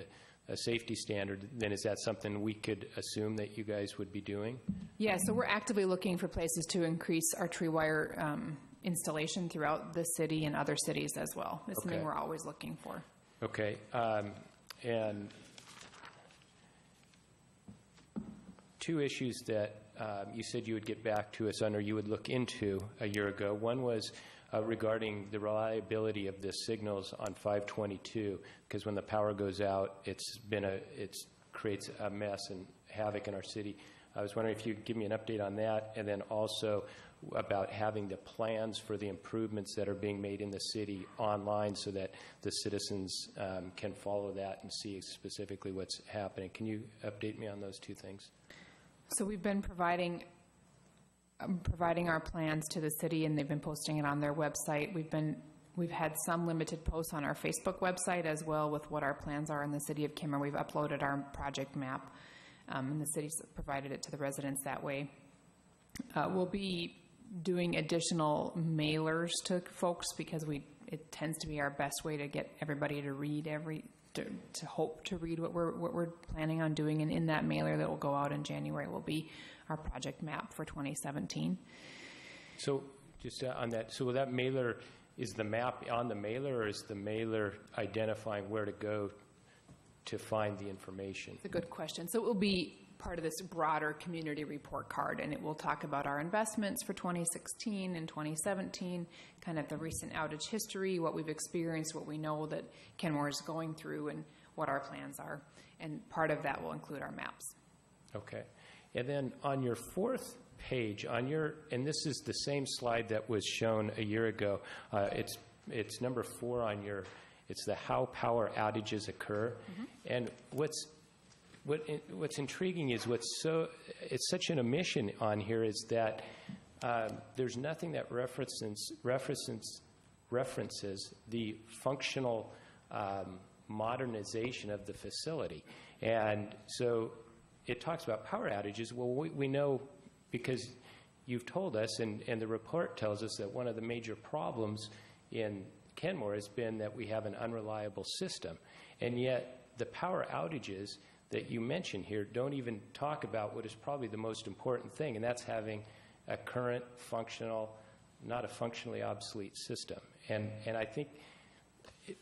a safety standard, then is that something we could assume that you guys would be doing? Yeah, so we're actively looking for places to increase our tree wire installation throughout the city and other cities as well. It's something we're always looking for. Okay. And two issues that you said you would get back to us on, or you would look into a year ago. One was regarding the reliability of the signals on 522, because when the power goes out, it creates a mess and havoc in our city. I was wondering if you could give me an update on that, and then also about having the plans for the improvements that are being made in the city online so that the citizens can follow that and see specifically what's happening. Can you update me on those two things? So we've been providing our plans to the city, and they've been posting it on their website. We've had some limited posts on our Facebook website as well with what our plans are in the city of Kenmore. We've uploaded our project map, and the city's provided it to the residents that way. We'll be doing additional mailers to folks because it tends to be our best way to get everybody to read to hope to read what we're planning on doing. And in that mailer that will go out in January will be our project map for 2017. So just on that, so that mailer, is the map on the mailer, or is the mailer identifying where to go to find the information? It's a good question. So it will be part of this broader community report card, and it will talk about our investments for 2016 and 2017, kind of the recent outage history, what we've experienced, what we know that Kenmore is going through, and what our plans are. And part of that will include our maps. Okay. And then on your fourth page, and this is the same slide that was shown a year ago, it's number 4 on it's the how power outages occur. Mm-hmm. And what's intriguing is it's such an omission on here is that there's nothing that references the functional modernization of the facility. And so it talks about power outages. Well, we know because you've told us, and the report tells us, that one of the major problems in Kenmore has been that we have an unreliable system. And yet the power outages that you mention here don't even talk about what is probably the most important thing, and that's having a current functional, not a functionally obsolete system. And I think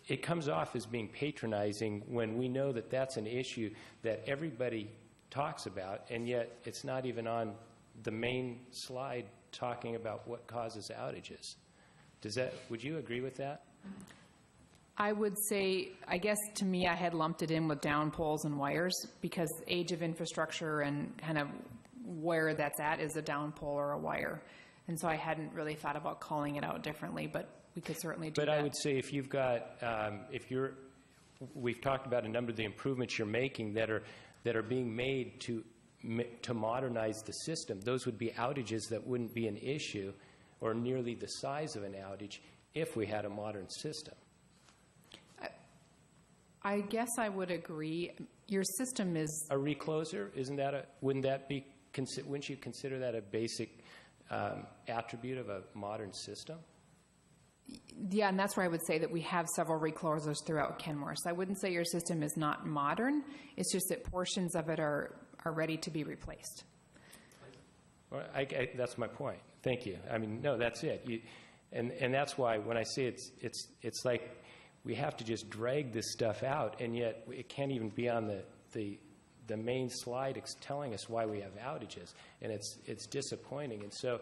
it comes off as being patronizing when we know that that's an issue that everybody talks about, and yet it's not even on the main slide talking about what causes outages. Would you agree with that? I would say, I guess to me, I had lumped it in with down poles and wires because age of infrastructure and kind of where that's at is a down pole or a wire. And so I hadn't really thought about calling it out differently, but we could certainly do that. But I would say if you've got, we've talked about a number of the improvements you're making that are being made to modernize the system. Those would be outages that wouldn't be an issue or nearly the size of an outage if we had a modern system. I guess I would agree. Your system is a recloser. Wouldn't you consider that a basic attribute of a modern system? Yeah, and that's where I would say that we have several reclosers throughout Kenmore. So I wouldn't say your system is not modern. It's just that portions of it are ready to be replaced. Well, that's my point. Thank you. I mean, no, that's it. And that's why when I say it's like we have to just drag this stuff out, and yet it can't even be on the main slide telling us why we have outages, and it's disappointing. And so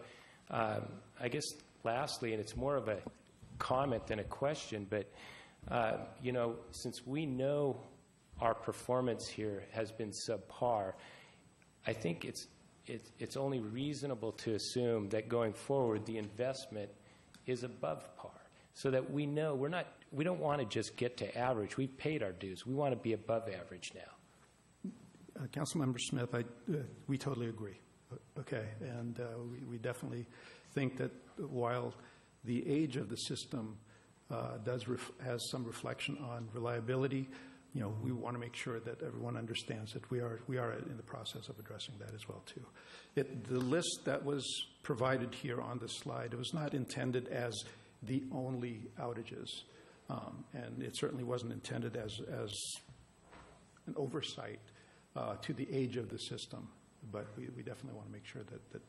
I guess lastly, and it's more of a comment than a question, but since we know our performance here has been subpar, I think it's only reasonable to assume that going forward the investment is above par, so that we know we don't want to just get to average. We've paid our dues. We want to be above average now. Councilmember Smith, we totally agree. Okay, and we definitely think that while the age of the system has some reflection on reliability, we want to make sure that everyone understands that we are in the process of addressing that as well too. The list that was provided here on the slide, it was not intended as the only outages, and it certainly wasn't intended as an oversight to the age of the system. But we definitely want to make sure that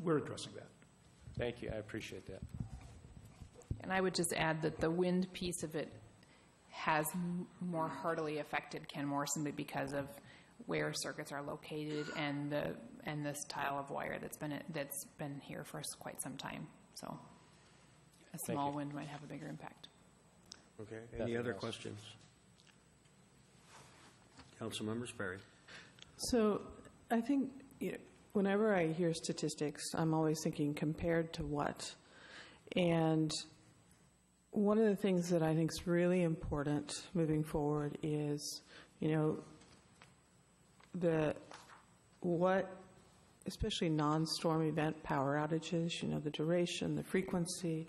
we're addressing that. Thank you. I appreciate that. And I would just add that the wind piece of it has more heartily affected Kenmore simply because of where circuits are located and this tile of wire that's been here for quite some time. So a small wind might have a bigger impact. Okay. Any other questions? Councilmember Sperry. So I think whenever I hear statistics, I'm always thinking compared to what? And one of the things that I think is really important moving forward is, especially non-storm event power outages, the duration, the frequency,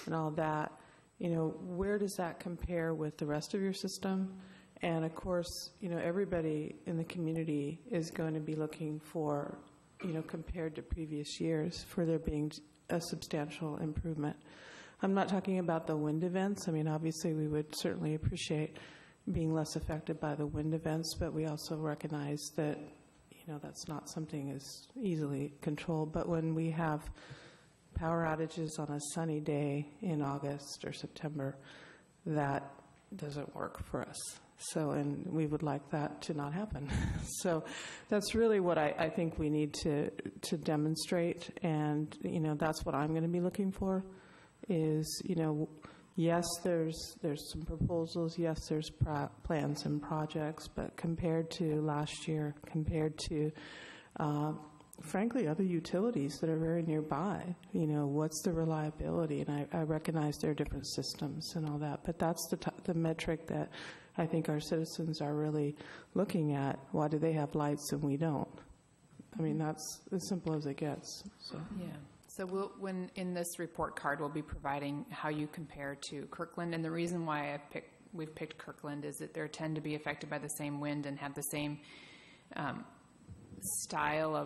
and all that, where does that compare with the rest of your system? And of course, everybody in the community is going to be looking for compared to previous years, for there being a substantial improvement. I'm not talking about the wind events. I mean, obviously, we would certainly appreciate being less affected by the wind events, but we also recognize that, that's not something as easily controlled. But when we have power outages on a sunny day in August or September, that doesn't work for us. So, and we would like that to not happen. So that's really what I think we need to demonstrate. And, that's what I'm going to be looking for is, yes, there's some proposals. Yes, there's plans and projects. But compared to last year, compared to, frankly, other utilities that are very nearby, what's the reliability? And I recognize there are different systems and all that. But that's the metric that I think our citizens are really looking at. Why do they have lights and we don't? I mean, that's as simple as it gets. So. Yeah. So when in this report card, we'll be providing how you compare to Kirkland. And the reason why we've picked Kirkland is that they tend to be affected by the same wind and have the same style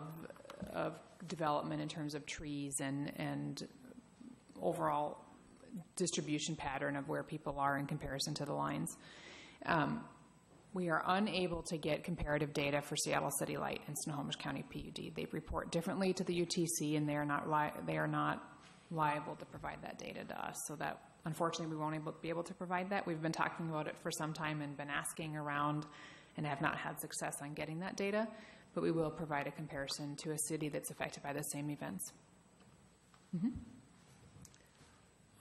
of development in terms of trees and overall distribution pattern of where people are in comparison to the lines. We are unable to get comparative data for Seattle City Light and Snohomish County PUD. They report differently to the UTC, and they are not liable to provide that data to us. So that, unfortunately, we won't be able to provide that. We've been talking about it for some time and been asking around and have not had success on getting that data, but we will provide a comparison to a city that's affected by the same events. Mm-hmm.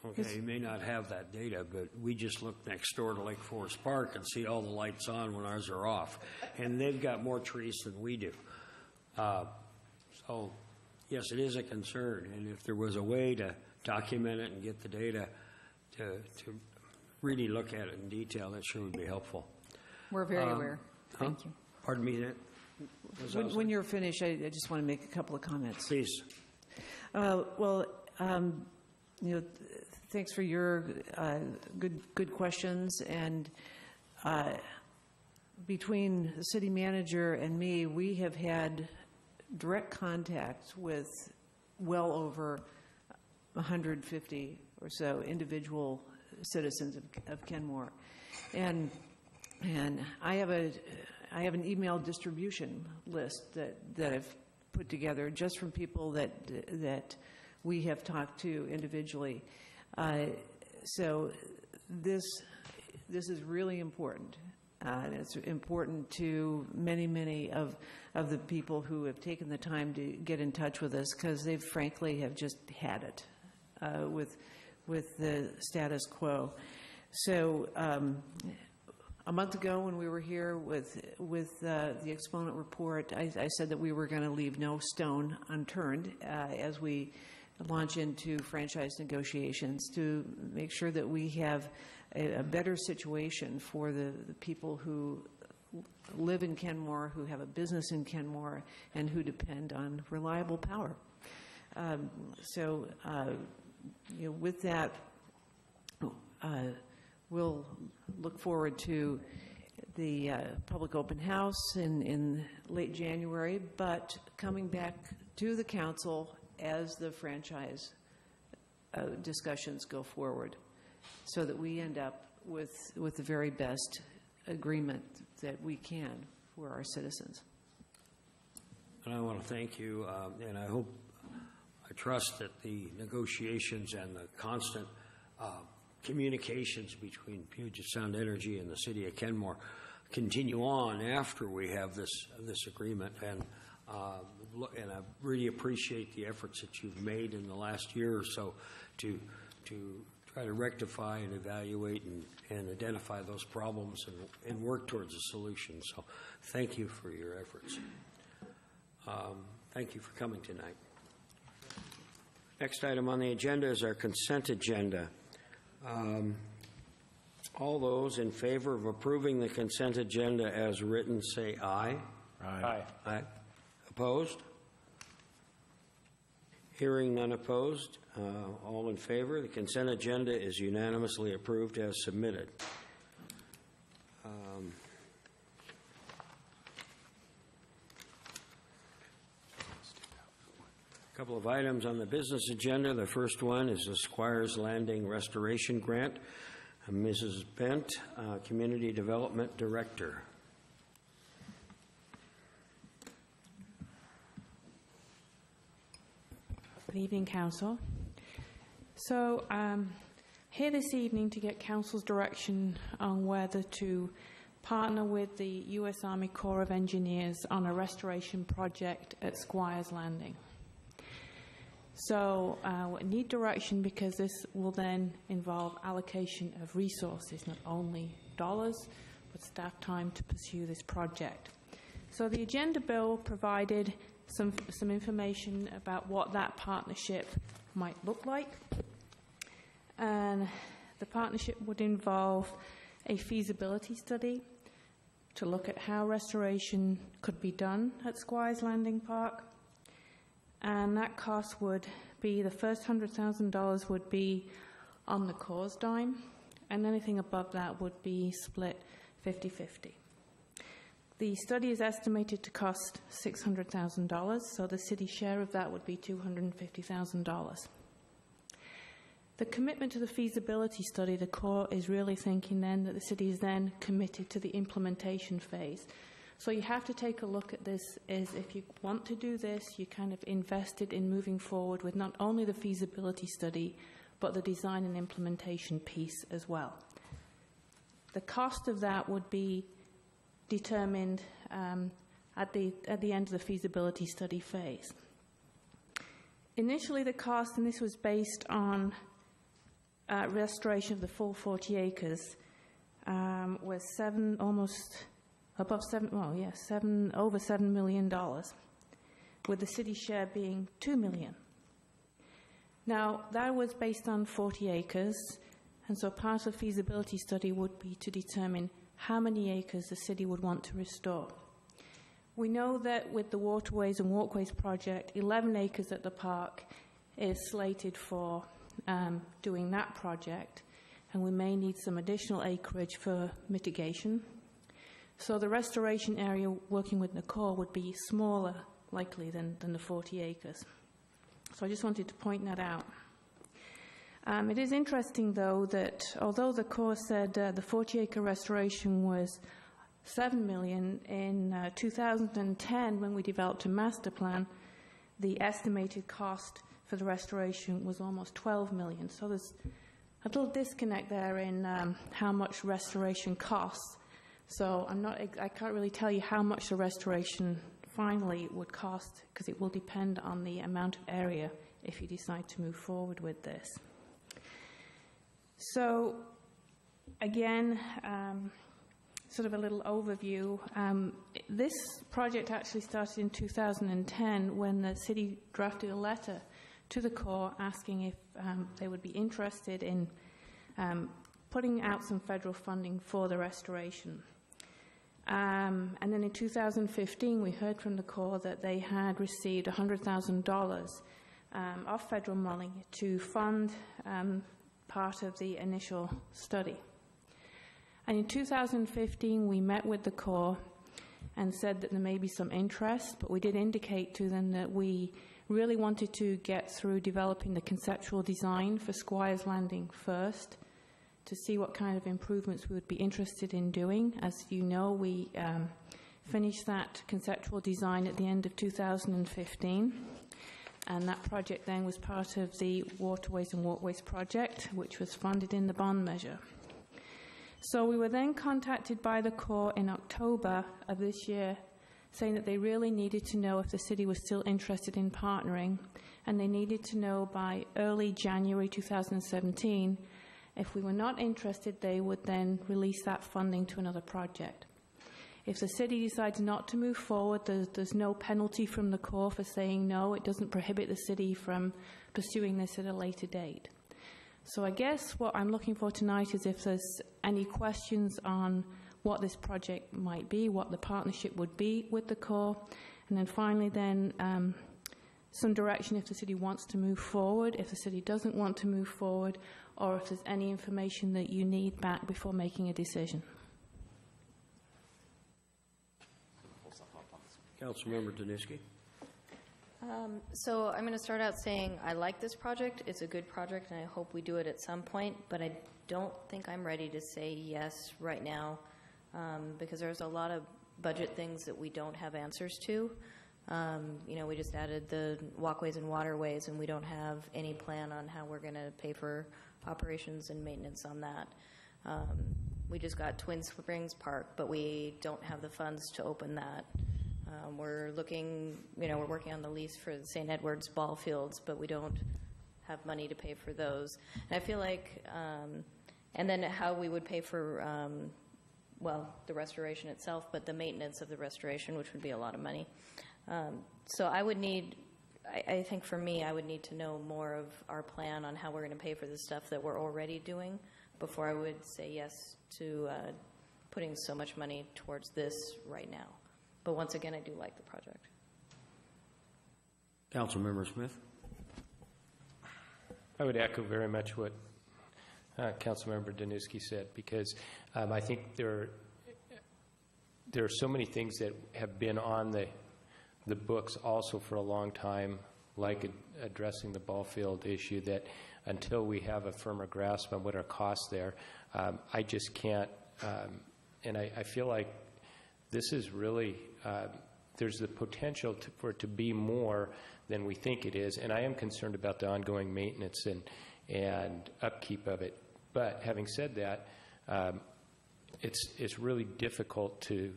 Okay, you may not have that data, but we just look next door to Lake Forest Park and see all the lights on when ours are off. And they've got more trees than we do. So, yes, it is a concern. And if there was a way to document it and get the data to really look at it in detail, that sure would be helpful. We're very aware. Thank you. Pardon me? When you're finished, I just want to make a couple of comments. Please. Thanks for your good questions. And between the city manager and me, we have had direct contact with well over 150 or so individual citizens of Kenmore, and I have an email distribution list that I've put together just from people that we have talked to individually. So this is really important. And it's important to many of the people who have taken the time to get in touch with us, because they frankly have just had it with the status quo. So a month ago, when we were here with the exponent report, I said that we were going to leave no stone unturned as we launch into franchise negotiations to make sure that we have a better situation for the people who live in Kenmore, who have a business in Kenmore, and who depend on reliable power. With that, we'll look forward to the public open house in late January, but coming back to the council as the franchise discussions go forward, so that we end up with the very best agreement that we can for our citizens. And I want to thank you, and I trust that the negotiations and the constant communications between Puget Sound Energy and the city of Kenmore continue on after we have this agreement. And I really appreciate the efforts that you've made in the last year or so to try to rectify and evaluate and identify those problems and work towards a solution. So thank you for your efforts. Thank you for coming tonight. Next item on the agenda is our consent agenda. All those in favor of approving the consent agenda as written, say aye. Aye. Aye. Opposed? Hearing none opposed, all in favor. The consent agenda is unanimously approved as submitted. A couple of items on the business agenda. The first one is the Squire's Landing Restoration Grant. Mrs. Bent, Community Development Director. Good evening, Council. So, here this evening to get Council's direction on whether to partner with the U.S. Army Corps of Engineers on a restoration project at Squire's Landing. So, we need direction because this will then involve allocation of resources, not only dollars, but staff time to pursue this project. So the agenda bill provided some information about what that partnership might look like. And the partnership would involve a feasibility study to look at how restoration could be done at Squire's Landing Park. And that cost would be, the first $100,000 would be on the Corps' dime, and anything above that would be split 50-50. The study is estimated to cost $600,000, so the city share of that would be $250,000. The commitment to the feasibility study, the Corps is really thinking then that the city is then committed to the implementation phase. So you have to take a look at this as if you want to do this, you kind of invested in moving forward with not only the feasibility study, but the design and implementation piece as well. The cost of that would be determined at the end of the feasibility study phase. Initially, the cost, and this was based on restoration of the full 40 acres, was over $7 million, with the city share being $2 million. Now, that was based on 40 acres, and so part of the feasibility study would be to determine how many acres the city would want to restore. We know that with the Waterways and Walkways project, 11 acres at the park is slated for doing that project, and we may need some additional acreage for mitigation. So the restoration area working with the Corps would be smaller, likely, than the 40 acres. So I just wanted to point that out. It is interesting, though, that although the Corps said the 40-acre restoration was $7 million, in 2010, when we developed a master plan, the estimated cost for the restoration was almost $12 million. So there's a little disconnect there in how much restoration costs. So I can't really tell you how much the restoration finally would cost, because it will depend on the amount of area if you decide to move forward with this. So again, sort of a little overview. This project actually started in 2010 when the city drafted a letter to the Corps asking if they would be interested in putting out some federal funding for the restoration. And then in 2015, we heard from the Corps that they had received $100,000 of federal money to fund part of the initial study. And in 2015, we met with the Corps and said that there may be some interest, but we did indicate to them that we really wanted to get through developing the conceptual design for Squire's Landing first, to see what kind of improvements we would be interested in doing. As you know, we finished that conceptual design at the end of 2015, and that project then was part of the Waterways and Walkways project, which was funded in the bond measure. So we were then contacted by the Corps in October of this year, saying that they really needed to know if the city was still interested in partnering, and they needed to know by early January 2017 if we were not interested, they would then release that funding to another project. If the city decides not to move forward, there's no penalty from the Corps for saying no. It doesn't prohibit the city from pursuing this at a later date. So I guess what I'm looking for tonight is if there's any questions on what this project might be, what the partnership would be with the Corps, and then finally then some direction if the city wants to move forward, if the city doesn't want to move forward, or if there's any information that you need back before making a decision. Councilmember Danuski. So I'm going to start out saying I like this project. It's a good project, and I hope we do it at some point, but I don't think I'm ready to say yes right now because there's a lot of budget things that we don't have answers to. We just added the walkways and waterways, and we don't have any plan on how we're going to pay for operations and maintenance on that. We just got Twin Springs Park, but we don't have the funds to open that. We're looking, we're working on the lease for the St. Edward's ball fields, but we don't have money to pay for those. And I feel like, and then how we would pay for, the restoration itself, but the maintenance of the restoration, which would be a lot of money. So I would need, I think for me, I would need to know more of our plan on how we're going to pay for the stuff that we're already doing before I would say yes to putting so much money towards this right now. But once again, I do like the project. Councilmember Smith? I would echo very much what Councilmember Danuski said, because I think there are so many things that have been on the books also for a long time, like addressing the ball field issue, that until we have a firmer grasp on what our costs there, I just can't, and I feel like this is really, there's the potential for it to be more than we think it is, and I am concerned about the ongoing maintenance and upkeep of it. But having said that, it's really difficult to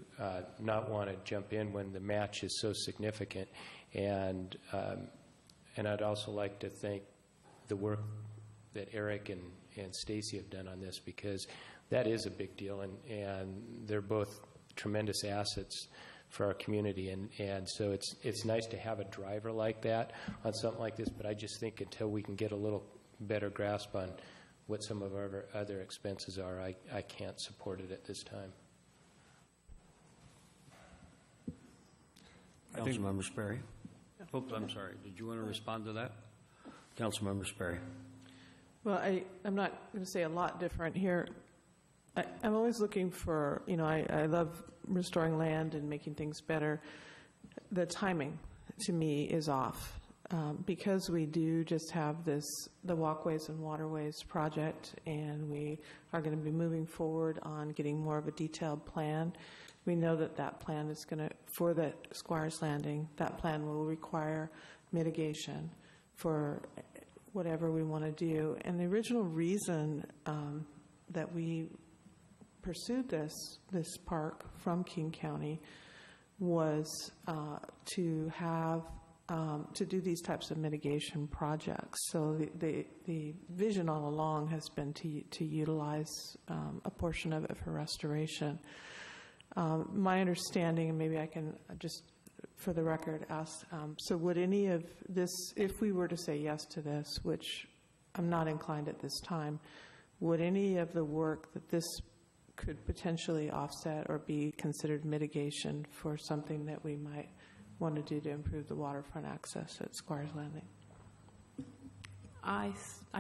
not want to jump in when the match is so significant, and I'd also like to thank the work that Eric and Stacy have done on this, because that is a big deal, and they're both tremendous assets for our community, and so it's nice to have a driver like that on something like this, but I just think until we can get a little better grasp on what some of our other expenses are, I can't support it at this time. Councilmember Sperry? Oops, I'm sorry. Did you want to respond to that? Councilmember Sperry. Well, I'm not going to say a lot different here. I'm always looking for, I love restoring land and making things better. The timing, to me, is off. Because we do just have the Walkways and Waterways project, and we are going to be moving forward on getting more of a detailed plan. We know that plan is going to, for the Squire's Landing, that plan will require mitigation for whatever we want to do. And the original reason that we pursued this park from King County was to have to do these types of mitigation projects. So the vision all along has been to utilize a portion of it for restoration. My understanding, and maybe I can just for the record ask, so would any of this, if we were to say yes to this, which I'm not inclined at this time, would any of the work that this could potentially offset or be considered mitigation for something that we might want to do to improve the waterfront access at Squire's Landing? I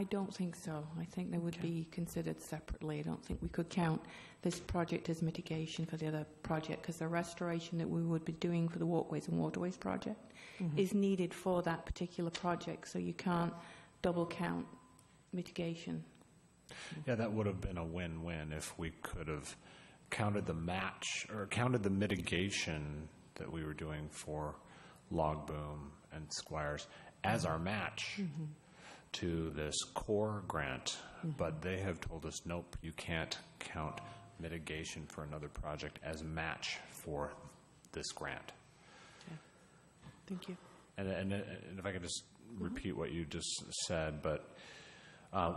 don't think so. I think they would be considered separately. I don't think we could count this project as mitigation for the other project, because the restoration that we would be doing for the Walkways and Waterways project is needed for that particular project, so you can't double count mitigation. Yeah, that would have been a win-win if we could have counted the match or counted the mitigation that we were doing for Log Boom and Squires as our match to this core grant. But they have told us, nope, you can't count mitigation for another project as match for this grant. Okay. Thank you. And if I could just repeat what you just said, but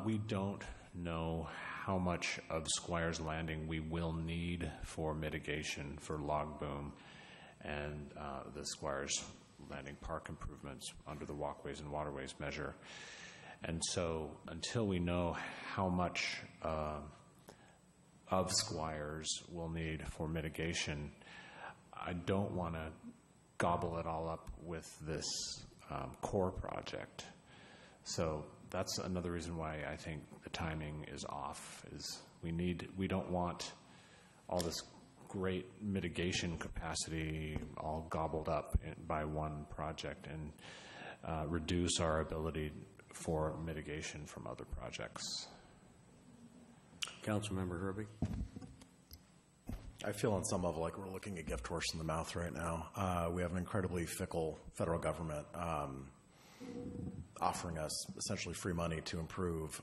we don't know how much of Squire's Landing we will need for mitigation for Log Boom and the Squire's Landing Park improvements under the Walkways and Waterways measure. And so until we know how much of Squire's we'll need for mitigation, I don't want to gobble it all up with this core project. So that's another reason why I think the timing is off, is we don't want all this great mitigation capacity all gobbled up by one project. And reduce our ability for mitigation from other projects. Councilmember Herbig. I feel on some level like we're looking a gift horse in the mouth right now. We have an incredibly fickle federal government offering us essentially free money to improve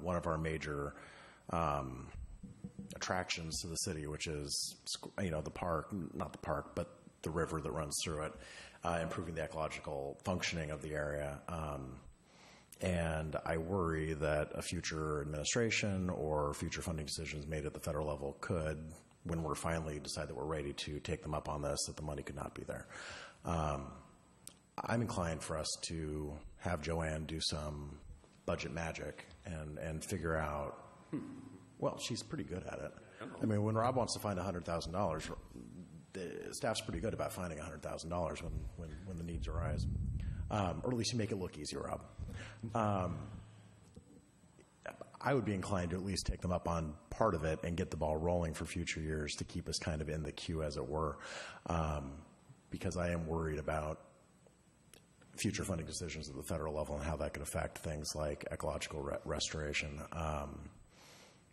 one of our major attractions to the city, which is, the park, not the park, but the river that runs through it, improving the ecological functioning of the area. And I worry that a future administration or future funding decisions made at the federal level could, when we're finally decide that we're ready to take them up on this, that the money could not be there. I'm inclined for us to have Joanne do some budget magic and figure out, well, she's pretty good at it. I mean, when Rob wants to find $100,000, the staff's pretty good about finding $100,000 when the needs arise. Or at least you make it look easy, Rob. I would be inclined to at least take them up on part of it and get the ball rolling for future years to keep us kind of in the queue, as it were, because I am worried about future funding decisions at the federal level and how that could affect things like ecological restoration.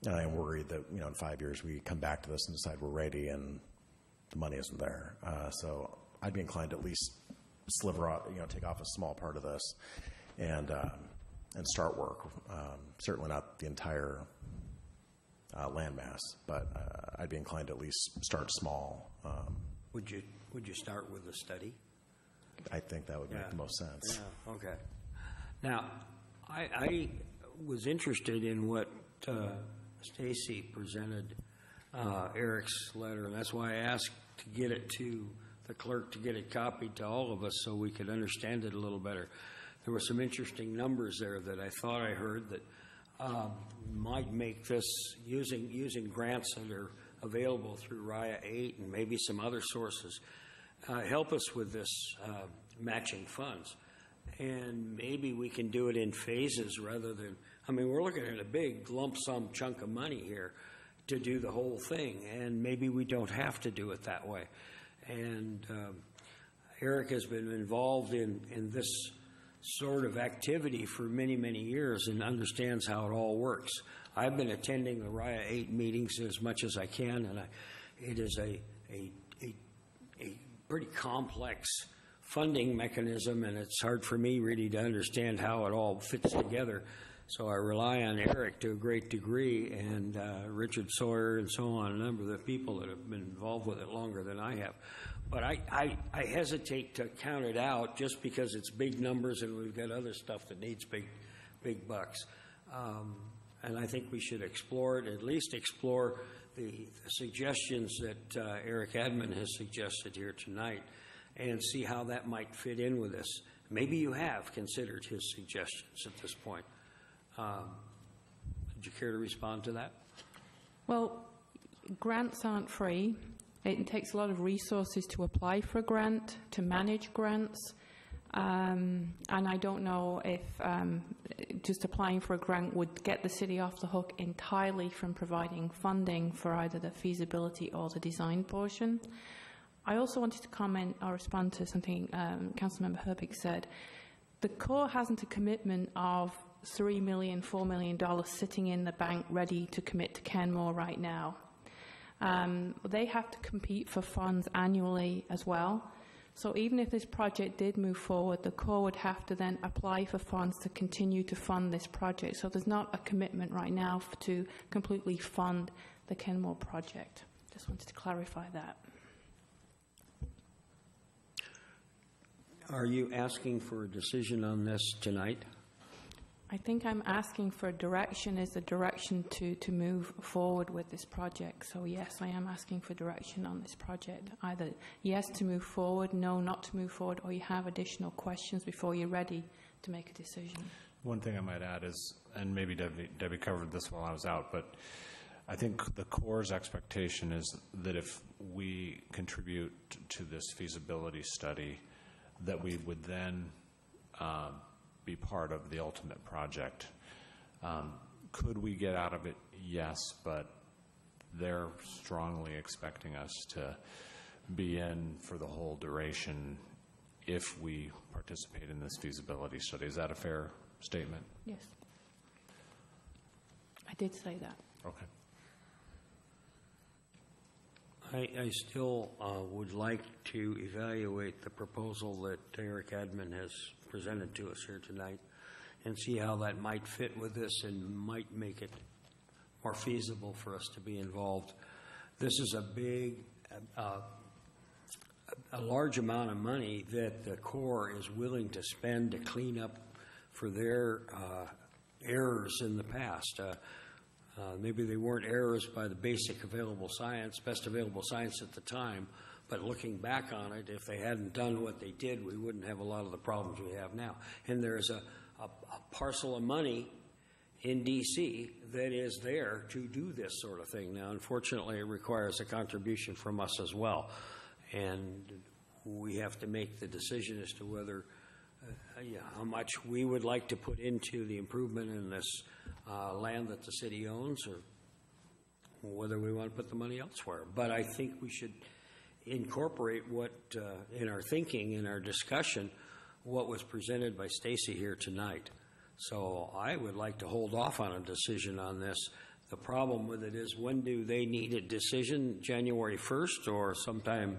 And I am worried that, in 5 years we come back to this and decide we're ready and the money isn't there. So I'd be inclined to at least sliver out, take off a small part of this and start work. Certainly not the entire landmass, but I'd be inclined to at least start small. Would you start with a study? I think that would make the most sense. Yeah, okay. Now, I was interested in what Stacy presented, Eric's letter, and that's why I asked to get it to the clerk, to get it copied to all of us so we could understand it a little better. There were some interesting numbers there that I thought I heard that might make this, using grants that are available through RIA 8 and maybe some other sources, help us with this matching funds. And maybe we can do it in phases rather than, we're looking at a big lump sum chunk of money here to do the whole thing, and maybe we don't have to do it that way. And Eric has been involved in this sort of activity for many, many years and understands how it all works. I've been attending the RIA 8 meetings as much as I can, and it is a pretty complex funding mechanism, and it's hard for me really to understand how it all fits together. So I rely on Eric to a great degree, and Richard Sawyer and so on, a number of the people that have been involved with it longer than I have. But I hesitate to count it out just because it's big numbers and we've got other stuff that needs big bucks. And I think we should explore it, at least explore the suggestions that Eric Admin has suggested here tonight and see how that might fit in with this. Maybe you have considered his suggestions at this point. Would you care to respond to that? Well, grants aren't free. It takes a lot of resources to apply for a grant, to manage grants. And I don't know if just applying for a grant would get the city off the hook entirely from providing funding for either the feasibility or the design portion. I also wanted to comment or respond to something Councilmember Herbig said. The Corps hasn't a commitment of $3 million, $4 million sitting in the bank ready to commit to Kenmore right now. They have to compete for funds annually as well. So even if this project did move forward, the Corps would have to then apply for funds to continue to fund this project. So there's not a commitment right now to completely fund the Kenmore project. Just wanted to clarify that. Are you asking for a decision on this tonight? I think I'm asking for direction. Is the direction to move forward with this project? So yes, I am asking for direction on this project. Either yes to move forward, no not to move forward, or you have additional questions before you're ready to make a decision. One thing I might add is, and maybe Debbie covered this while I was out, but I think the Corps' expectation is that if we contribute to this feasibility study, that we would then be part of the ultimate project. Could we get out of it? Yes, but they're strongly expecting us to be in for the whole duration if we participate in this feasibility study. Is that a fair statement? Yes. I did say that. Okay. I still would like to evaluate the proposal that Eric Admin has presented to us here tonight and see how that might fit with this and might make it more feasible for us to be involved. This is a big, a large amount of money that the Corps is willing to spend to clean up for their errors in the past. Maybe they weren't errors by the basic available science, best available science at the time, but looking back on it, if they hadn't done what they did, we wouldn't have a lot of the problems we have now. And there's a parcel of money in D.C. that is there to do this sort of thing. Now, unfortunately, it requires a contribution from us as well. And we have to make the decision as to whether, how much we would like to put into the improvement in this land that the city owns, or whether we want to put the money elsewhere. But I think we should incorporate what, in our thinking, in our discussion, what was presented by Stacy here tonight. So I would like to hold off on a decision on this. The problem with it is, when do they need a decision? January 1st or sometime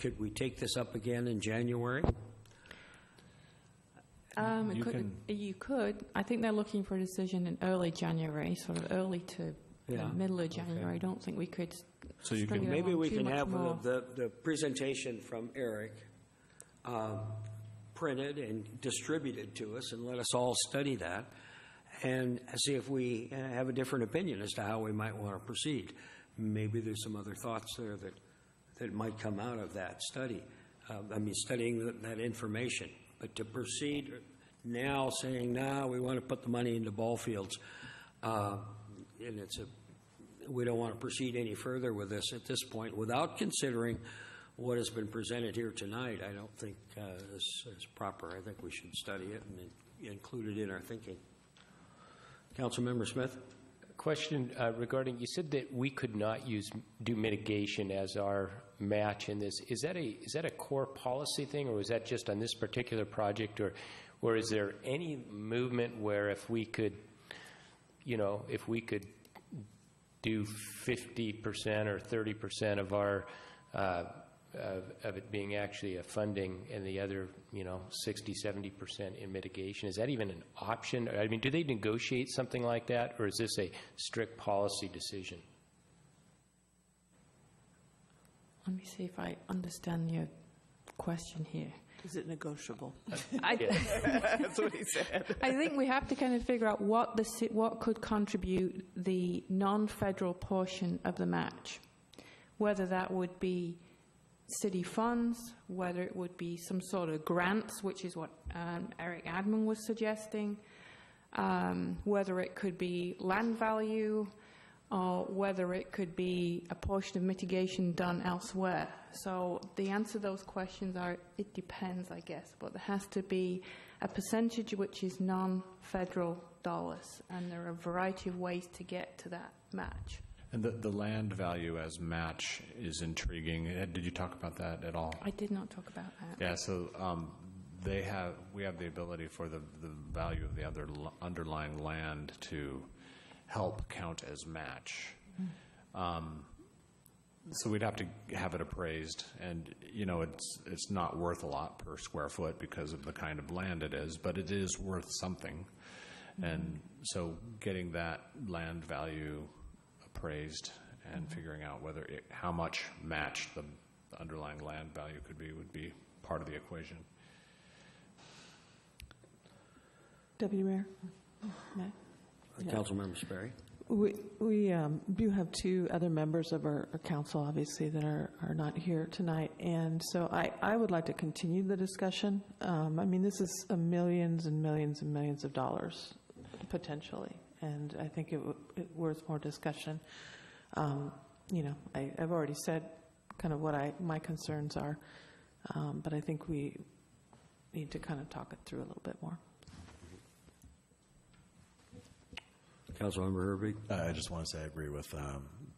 could we take this up again in January? You could. I think they're looking for a decision in early January, sort of early to middle of January. Okay. I don't think we could. So you can Maybe we can have the presentation from Eric printed and distributed to us, and let us all study that and see if we have a different opinion as to how we might want to proceed. Maybe there's some other thoughts there that might come out of that study. Studying that information. But to proceed now saying, we want to put the money into ball fields, and we don't want to proceed any further with this at this point without considering what has been presented here tonight, I don't think is proper. I think we should study it and include it in our thinking. Councilmember Smith? Question regarding, you said that we could not do mitigation as our match in this. Is that a core policy thing, or was that just on this particular project, or is there any movement where if we could do 50% or 30% of our of it being actually a funding and the other 60-70% in mitigation, is that even an option? I mean, do they negotiate something like that, or is this a strict policy decision? Let me see if I understand your question here. Is it negotiable? That's what he said. I think we have to kind of figure out what could contribute the non-federal portion of the match, whether that would be city funds, whether it would be some sort of grants, which is what Eric Admin was suggesting, whether it could be land value, or whether it could be a portion of mitigation done elsewhere. So the answer to those questions are, it depends, I guess, but there has to be a percentage which is non-federal dollars, and there are a variety of ways to get to that match. And the land value as match is intriguing. Did you talk about that at all? I did not talk about that. Yeah, so we have the ability for the value of the other underlying land to help count as match. So we'd have to have it appraised, and it's not worth a lot per square foot because of the kind of land it is, but it is worth something. And so getting that land value appraised and figuring out how much match the underlying land value could be would be part of the equation. Deputy Mayor? Councilmember Sperry? We do have two other members of our council, obviously, that are not here tonight. And so I would like to continue the discussion. This is millions and millions and millions of dollars, potentially. And I think it worth more discussion. I've already said kind of what my concerns are, but I think we need to kind of talk it through a little bit more. Councilmember Herbig? I just want to say I agree with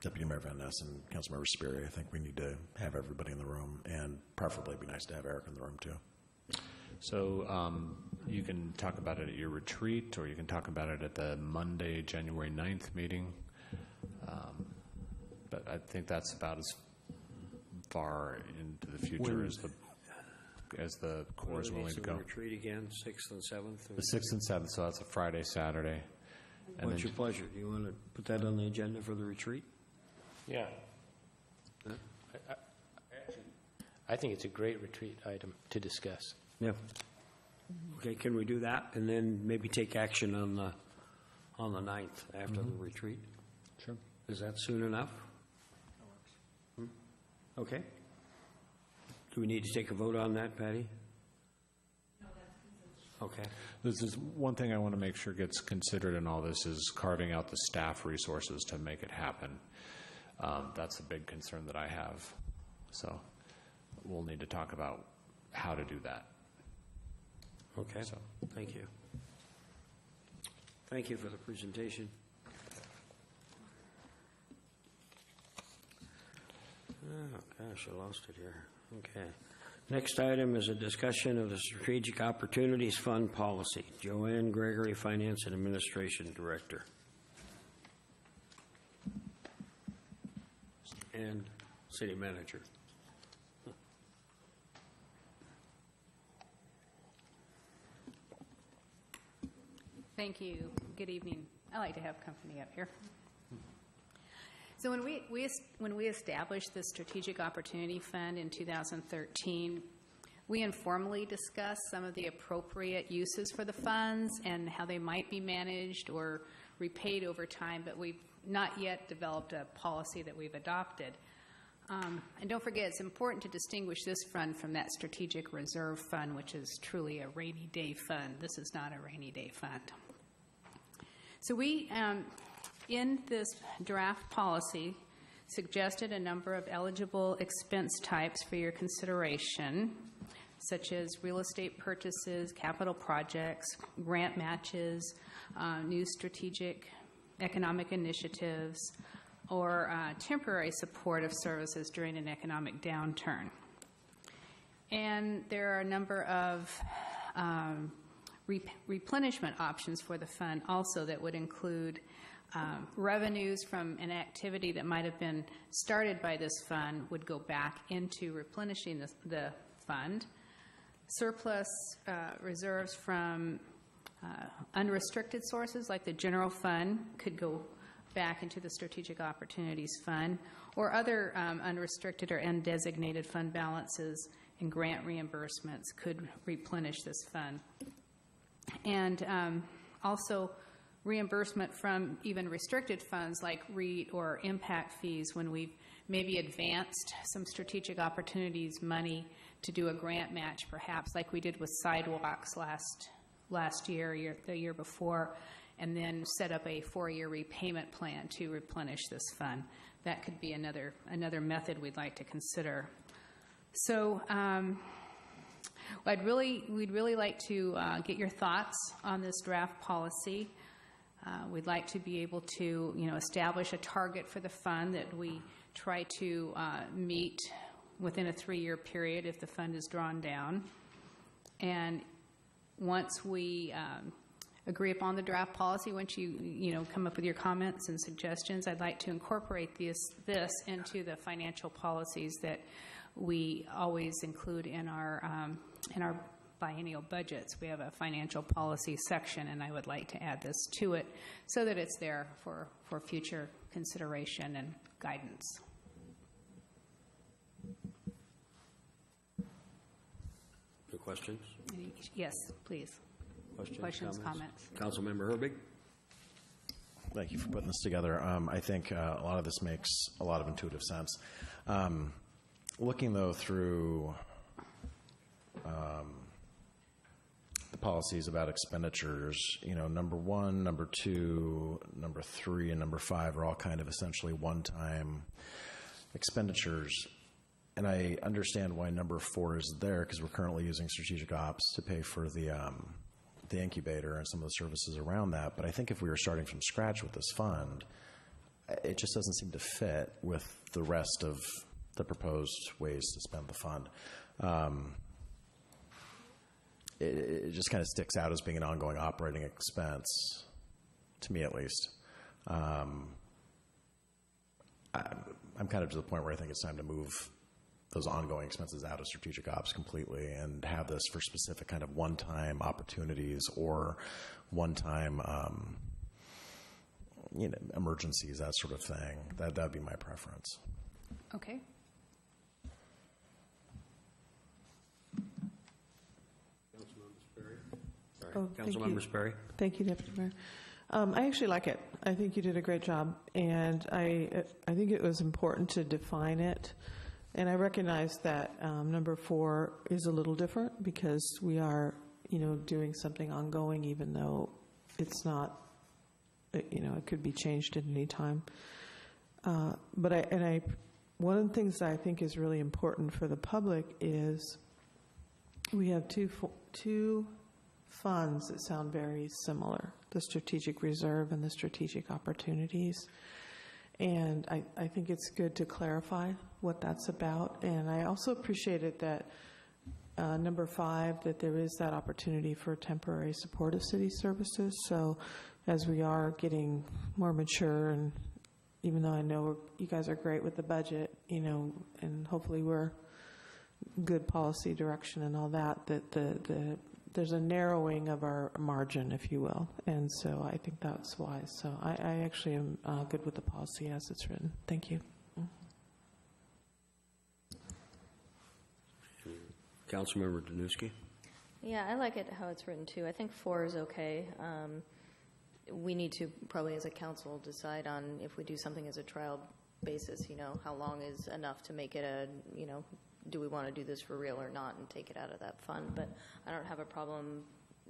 Deputy Mayor Van Ness and Councilmember Sperry. I think we need to have everybody in the room, and preferably it'd be nice to have Eric in the room too. So you can talk about it at your retreat, or you can talk about it at the Monday, January 9th meeting. But I think that's about as far into the future as the Corps is willing to go. Retreat again, 6th and 7th? The 6th and 7th, so that's a Friday, Saturday. And What's your pleasure? Do you want to put that on the agenda for the retreat? Yeah. I think it's a great retreat item to discuss. Yeah. Okay, can we do that, and then maybe take action on the 9th after the retreat? Sure. Is that soon enough? Okay. Do we need to take a vote on that, Patty? No, that's okay. This is one thing I want to make sure gets considered in all this is carving out the staff resources to make it happen. That's a big concern that I have. So we'll need to talk about how to do that. Okay, So. Thank you. Thank you for the presentation. Oh, gosh, I lost it here. Okay. Next item is a discussion of the Strategic Opportunities Fund policy. Joanne, Gregory, Finance and Administration Director. And City Manager. Thank you. Good evening. I like to have company up here. So when we established the Strategic Opportunity Fund in 2013, we informally discussed some of the appropriate uses for the funds and how they might be managed or repaid over time, but we've not yet developed a policy that we've adopted. And don't forget, it's important to distinguish this fund from that Strategic Reserve Fund, which is truly a rainy day fund. This is not a rainy day fund. So we, in this draft policy, suggested a number of eligible expense types for your consideration, such as real estate purchases, capital projects, grant matches, new strategic economic initiatives, or temporary support of services during an economic downturn. And there are a number of replenishment options for the fund also that would include revenues from an activity that might have been started by this fund would go back into replenishing the fund. Surplus reserves from unrestricted sources like the general fund could go back into the Strategic Opportunities Fund, or other unrestricted or undesignated fund balances and grant reimbursements could replenish this fund. And also reimbursement from even restricted funds like REIT or impact fees when we've maybe advanced some strategic opportunities money to do a grant match, perhaps like we did with sidewalks last year, the year before, and then set up a 4-year repayment plan to replenish this fund. That could be another method we'd like to consider. So we'd really like to get your thoughts on this draft policy. We'd like to be able to, establish a target for the fund that we try to meet within a 3-year period if the fund is drawn down. And once we agree upon the draft policy, once you come up with your comments and suggestions, I'd like to incorporate this into the financial policies that we always include in our biennial budgets. We have a financial policy section, and I would like to add this to it so that it's there for future consideration and guidance. Any questions? Yes, please. Questions, comments? Councilmember Herbig? Thank you for putting this together. I think a lot of this makes a lot of intuitive sense. Looking, though, through the policies about expenditures, number 1, number 2, number 3, and number 5 are all kind of essentially one-time expenditures. And I understand why number 4 is there, because we're currently using strategic ops to pay for the incubator and some of the services around that. But I think if we were starting from scratch with this fund, it just doesn't seem to fit with the rest of the proposed ways to spend the fund. it just kind of sticks out as being an ongoing operating expense, to me at least. I'm kind of to the point where I think it's time to move those ongoing expenses out of strategic ops completely and have this for specific kind of one-time opportunities or one-time, emergencies, that sort of thing. That'd be my preference. Okay. Councilmember Sperry. Thank you, Deputy Mayor. I actually like it. I think you did a great job, and I think it was important to define it. And I recognize that number 4 is a little different because we are, doing something ongoing, even though it's not, it could be changed at any time. But one of the things that I think is really important for the public is we have two funds that sound very similar, the strategic reserve and the strategic opportunities. And I think it's good to clarify what that's about. And I also appreciated that number 5, that there is that opportunity for temporary support of city services. So as we are getting more mature, and even though I know you guys are great with the budget, and hopefully we're good policy direction and all that, there's a narrowing of our margin, if you will. And so I think that's wise. So I actually am good with the policy as it's written. Thank you. Councilmember Danuski. Yeah, I like it how it's written too. I think 4 is okay. We need to probably as a council decide on if we do something as a trial basis, how long is enough to make it do we want to do this for real or not and take it out of that fund. But I don't have a problem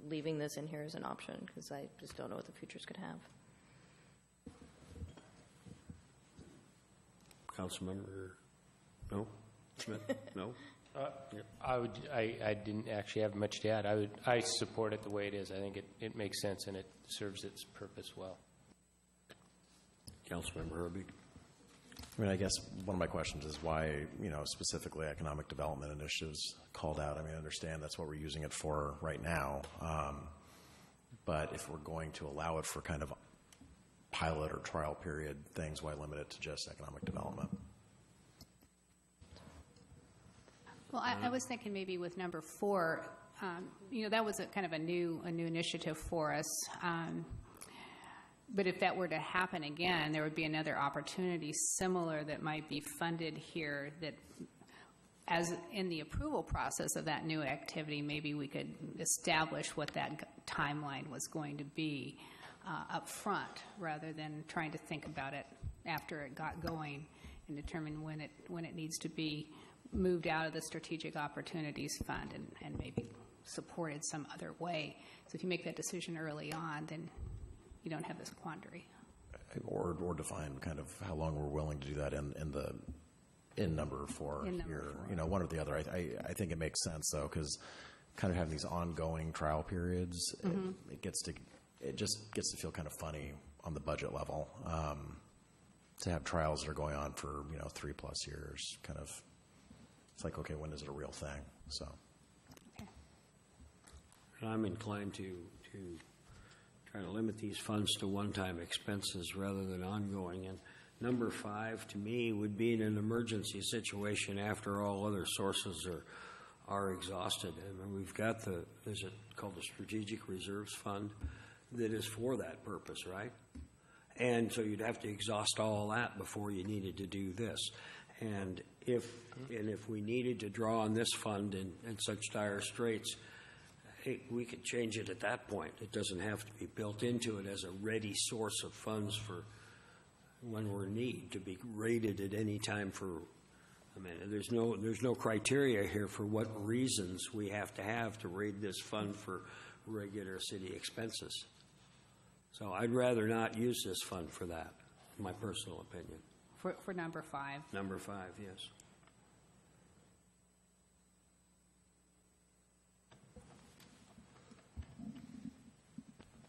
leaving this in here as an option because I just don't know what the future's going to have. Councilmember, no? Smith, no? I didn't actually have much to add. I support it the way it is. I think it makes sense and it serves its purpose well. Councilmember Herbie. I guess one of my questions is why, specifically economic development initiatives called out. I understand that's what we're using it for right now. But if we're going to allow it for kind of pilot or trial period things, why limit it to just economic development? Well, I was thinking maybe with number 4, that was a kind of a new initiative for us. But if that were to happen again, there would be another opportunity similar that might be funded here that as in the approval process of that new activity, maybe we could establish what that timeline was going to be up front rather than trying to think about it after it got going and determine when it needs to be moved out of the Strategic Opportunities Fund and maybe supported some other way. So if you make that decision early on, then you don't have this quandary. Or define kind of how long we're willing to do that in number 4 here. One or the other. I think it makes sense though, because kind of having these ongoing trial periods, it just gets to feel kind of funny on the budget level. To have trials that are going on for 3+ years, kind of, it's like, okay, when is it a real thing? So, okay. And I'm inclined to try to limit these funds to one-time expenses rather than ongoing. And number 5, to me, would be in an emergency situation after all other sources are exhausted. And we've got is it called the Strategic Reserves Fund that is for that purpose, right? And so you'd have to exhaust all that before you needed to do this. And if we needed to draw on this fund in such dire straits, hey, we could change it at that point. It doesn't have to be built into it as a ready source of funds for when we're in need to be rated at any time for. There's no criteria here for what reasons we have to raid this fund for regular city expenses. So I'd rather not use this fund for that, in my personal opinion. For number 5. Number 5, yes.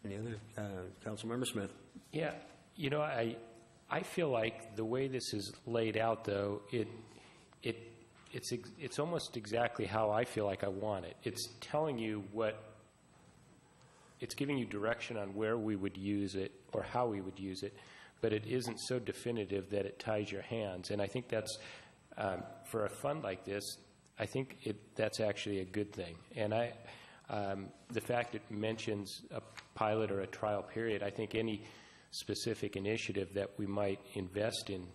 Any other? Councilmember Smith. Yeah, I feel like the way this is laid out, though, it it's almost exactly how I feel like I want it. It's telling you it's giving you direction on where we would use it or how we would use it, but it isn't so definitive that it ties your hands. And I think that's, for a fund like this, I think that's actually a good thing. And the fact it mentions a pilot or a trial period, I think any specific initiative that we might invest in,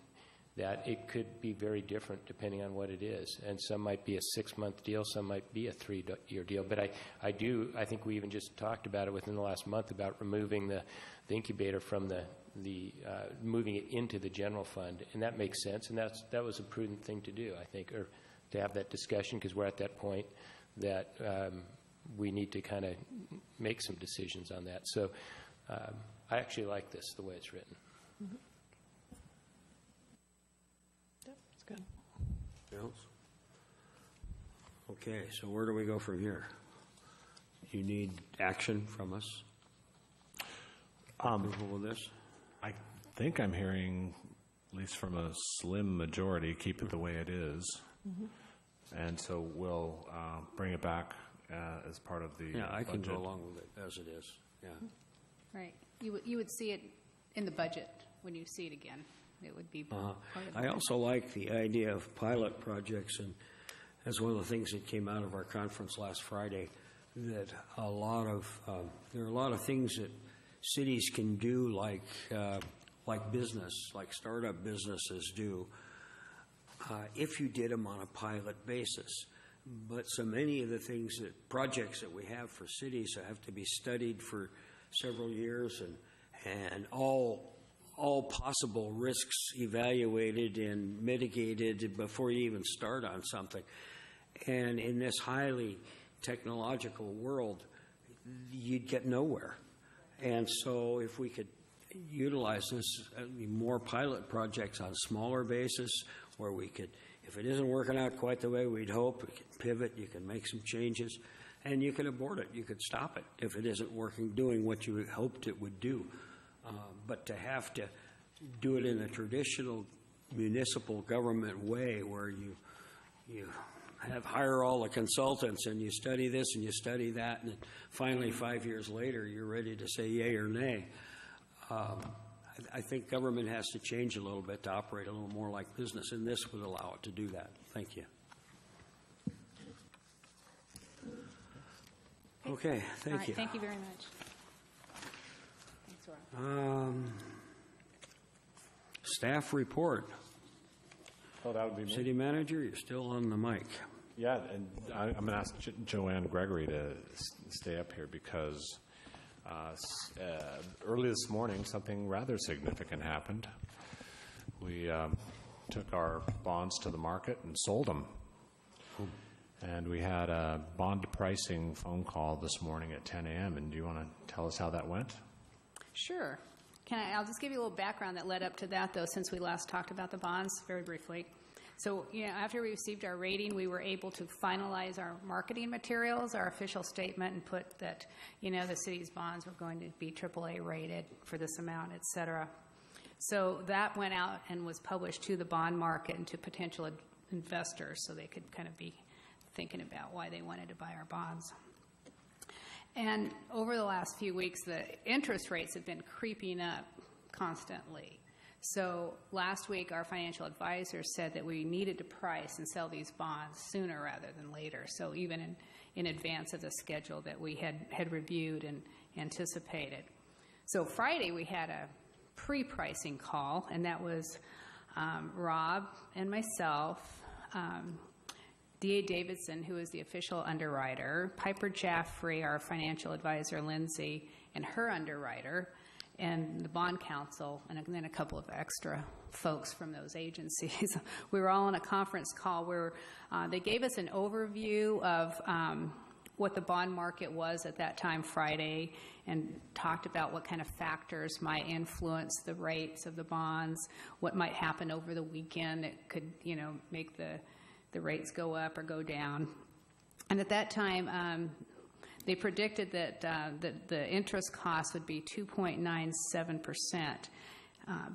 that it could be very different depending on what it is. And some might be a 6-month deal, some might be a 3-year deal. But I think we even just talked about it within the last month about removing the incubator from moving it into the general fund. And that makes sense. And that was a prudent thing to do, I think, or to have that discussion, because we're at that point that we need to kind of make some decisions on that. So I actually like this, the way it's written. Mm-hmm. That's good. Else? Okay, so where do we go from here? You need action from us? Approval with this? I think I'm hearing, at least from a slim majority, keep it the way it is. Mm-hmm. And so we'll bring it back as part of the I can budget. go along with it as it is. Yeah. Right. You would see it in the budget when you see it again. It would be part of the I budget. also like the idea of pilot projects, and that's one of the things that came out of our conference last Friday, that there are a lot of things that cities can do like business, like startup businesses do, if you did them on a pilot basis. But so many of the projects that we have for cities have to be studied for several years, and all possible risks evaluated and mitigated before you even start on something. And in this highly technological world, you'd get nowhere. And so if we could utilize this, more pilot projects on smaller basis, where we could, if it isn't working out quite the way we'd hope, we can pivot, you can make some changes, and you can abort it. You could stop it if it isn't working, doing what you hoped it would do. But to have to do it in a traditional municipal government way, where you hire all the consultants and you study this and you study that, and then finally 5 years later you're ready to say yay or nay. I think government has to change a little bit to operate a little more like business, and this would allow it to do that. Thank you. Okay, thank All right, you. thank you very much. Thanks, Rob. Staff report. Oh, that would be me. City manager, you're still on the mic. Yeah, and I'm going to ask Joanne Gregory to stay up here because early this morning something rather significant happened. We took our bonds to the market and sold them. And we had a bond pricing phone call this morning at 10 a.m. And do you want to tell us how that went? Sure. I'll just give you a little background that led up to that, though, since we last talked about the bonds, very briefly. So, after we received our rating, we were able to finalize our marketing materials, our official statement, and put that, the city's bonds were going to be AAA rated for this amount, et cetera. So that went out and was published to the bond market and to potential investors, so they could kind of be thinking about why they wanted to buy our bonds. And over the last few weeks, the interest rates have been creeping up constantly. So last week, our financial advisor said that we needed to price and sell these bonds sooner rather than later, so even in advance of the schedule that we had reviewed and anticipated. So Friday, we had a pre-pricing call, and that was Rob and myself, D.A. Davidson, who is the official underwriter, Piper Jaffrey, our financial advisor, Lindsay, and her underwriter, and the bond counsel, and then a couple of extra folks from those agencies. We were all on a conference call where they gave us an overview of what the bond market was at that time Friday, and talked about what kind of factors might influence the rates of the bonds, what might happen over the weekend that could, make the rates go up or go down. And at that time, they predicted that the interest cost would be 2.97%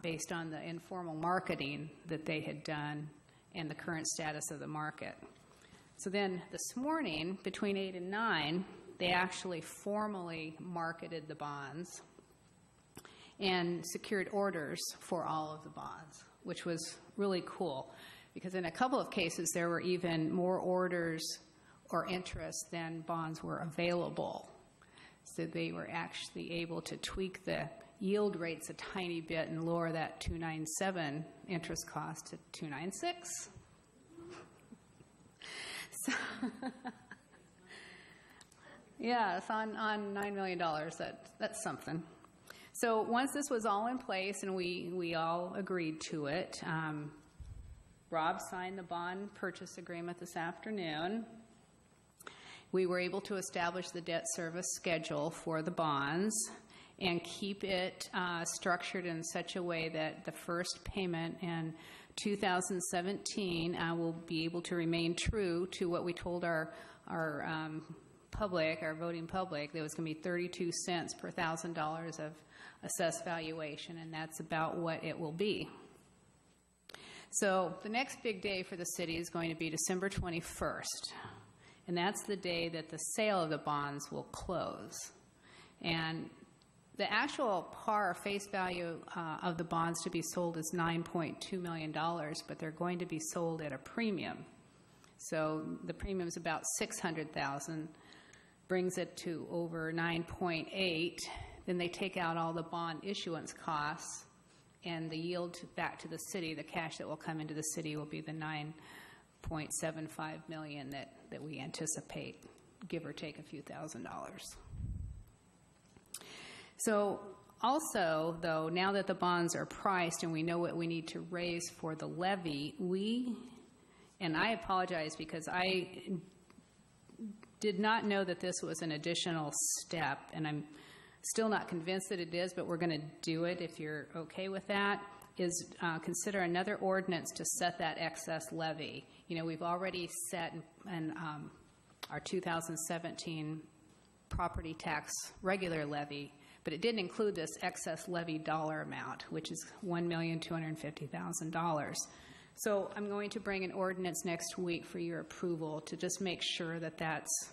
based on the informal marketing that they had done and the current status of the market. So then this morning, between 8 and 9, they actually formally marketed the bonds and secured orders for all of the bonds, which was really cool, because in a couple of cases there were even more orders or interest than bonds were available. So they were actually able to tweak the yield rates a tiny bit and lower that 297 interest cost to 296. So yeah, it's on $9 million. That's something. So once this was all in place and we all agreed to it, Rob signed the bond purchase agreement this afternoon. We were able to establish the debt service schedule for the bonds and keep it structured in such a way that the first payment in 2017 will be able to remain true to what we told our public, our voting public. There was going to be 32 cents per $1,000 of assessed valuation, and that's about what it will be. So the next big day for the city is going to be December 21st, and that's the day that the sale of the bonds will close. And the actual par face value of the bonds to be sold is $9.2 million, but they're going to be sold at a premium. So the premium is about $600,000, brings it to over 9.8. Then they take out all the bond issuance costs, and the yield back to the city, the cash that will come into the city, will be the $9.75 million that we anticipate, give or take a few $1,000s. So also, though, now that the bonds are priced and we know what we need to raise for the levy, and I apologize because I did not know that this was an additional step, and I'm still not convinced that it is, but we're going to do it if you're okay with that, is consider another ordinance to set that excess levy. You know, we've already set in our 2017 property tax regular levy, but it didn't include this excess levy dollar amount, which is $1,250,000. So I'm going to bring an ordinance next week for your approval to just make sure that that's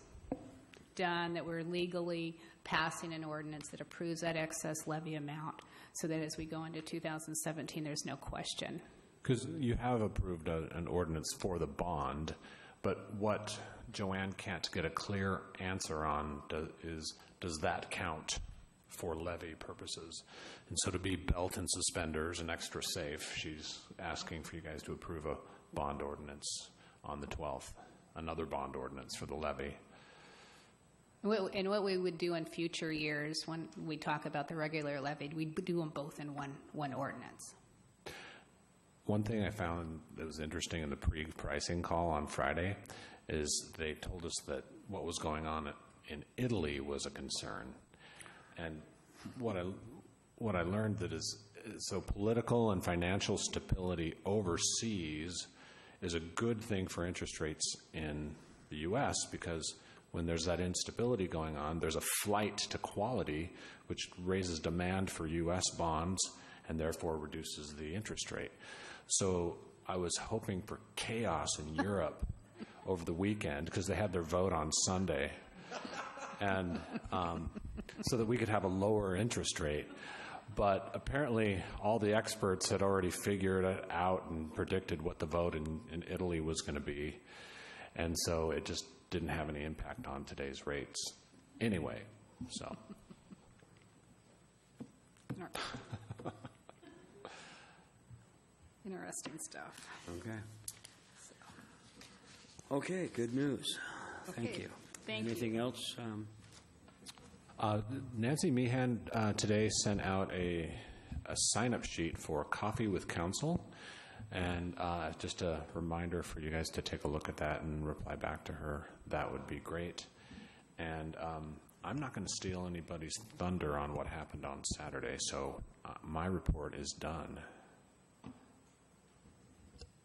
done, that we're legally passing an ordinance that approves that excess levy amount, so that as we go into 2017, there's no question. Because you have approved an ordinance for the bond, but what Joanne can't get a clear answer on is, does that count for levy purposes? And so to be belt and suspenders and extra safe, she's asking for you guys to approve a bond ordinance on the 12th, another bond ordinance for the levy. And what we would do in future years when we talk about the regular levy, we'd do them both in one ordinance. One thing I found that was interesting in the pre-pricing call on Friday is they told us that what was going on in Italy was a concern. And what I learned that is, so political and financial stability overseas is a good thing for interest rates in the U.S. because when there's that instability going on, there's a flight to quality, which raises demand for U.S. bonds and therefore reduces the interest rate. So I was hoping for chaos in Europe over the weekend because they had their vote on Sunday, and so that we could have a lower interest rate. But apparently all the experts had already figured it out and predicted what the vote in Italy was going to be. And so it just didn't have any impact on today's rates anyway, so. Interesting stuff. Okay. Okay, good news. Thank Okay, you. thank you. Anything else? Nancy Meehan today sent out a sign-up sheet for Coffee with Council, and just a reminder for you guys to take a look at that and reply back to her. That would be great. And I'm not going to steal anybody's thunder on what happened on Saturday, so my report is done.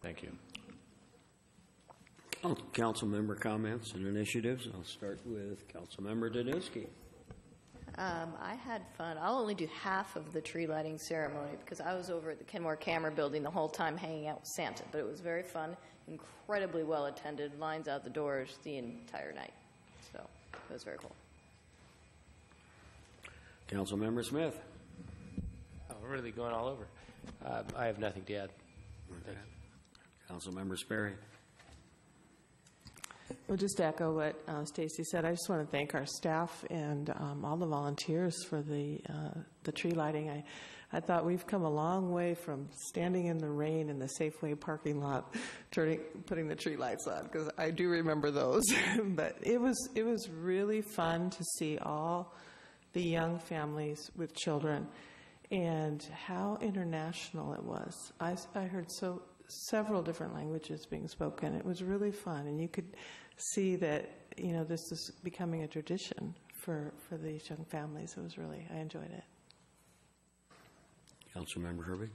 Thank you. Oh, council member comments and initiatives. I'll start with Councilmember Danuski. I had fun. I'll only do half of the tree lighting ceremony because I was over at the Kenmore Camera building the whole time hanging out with Santa. But it was very fun, incredibly well attended, lines out the doors the entire night. So it was very cool. Councilmember Smith. Oh, we're really going all over. I have nothing to add. Okay. Councilmember Sperry. Well, just to echo what Stacy said, I just want to thank our staff and all the volunteers for the tree lighting. I thought we've come a long way from standing in the rain in the Safeway parking lot, putting the tree lights on, because I do remember those. But it was really fun to see all the young families with children and how international it was. I heard several different languages being spoken. It was really fun, and you could see that this is becoming a tradition for these young families. It was really, I enjoyed it. Councilmember Herbig.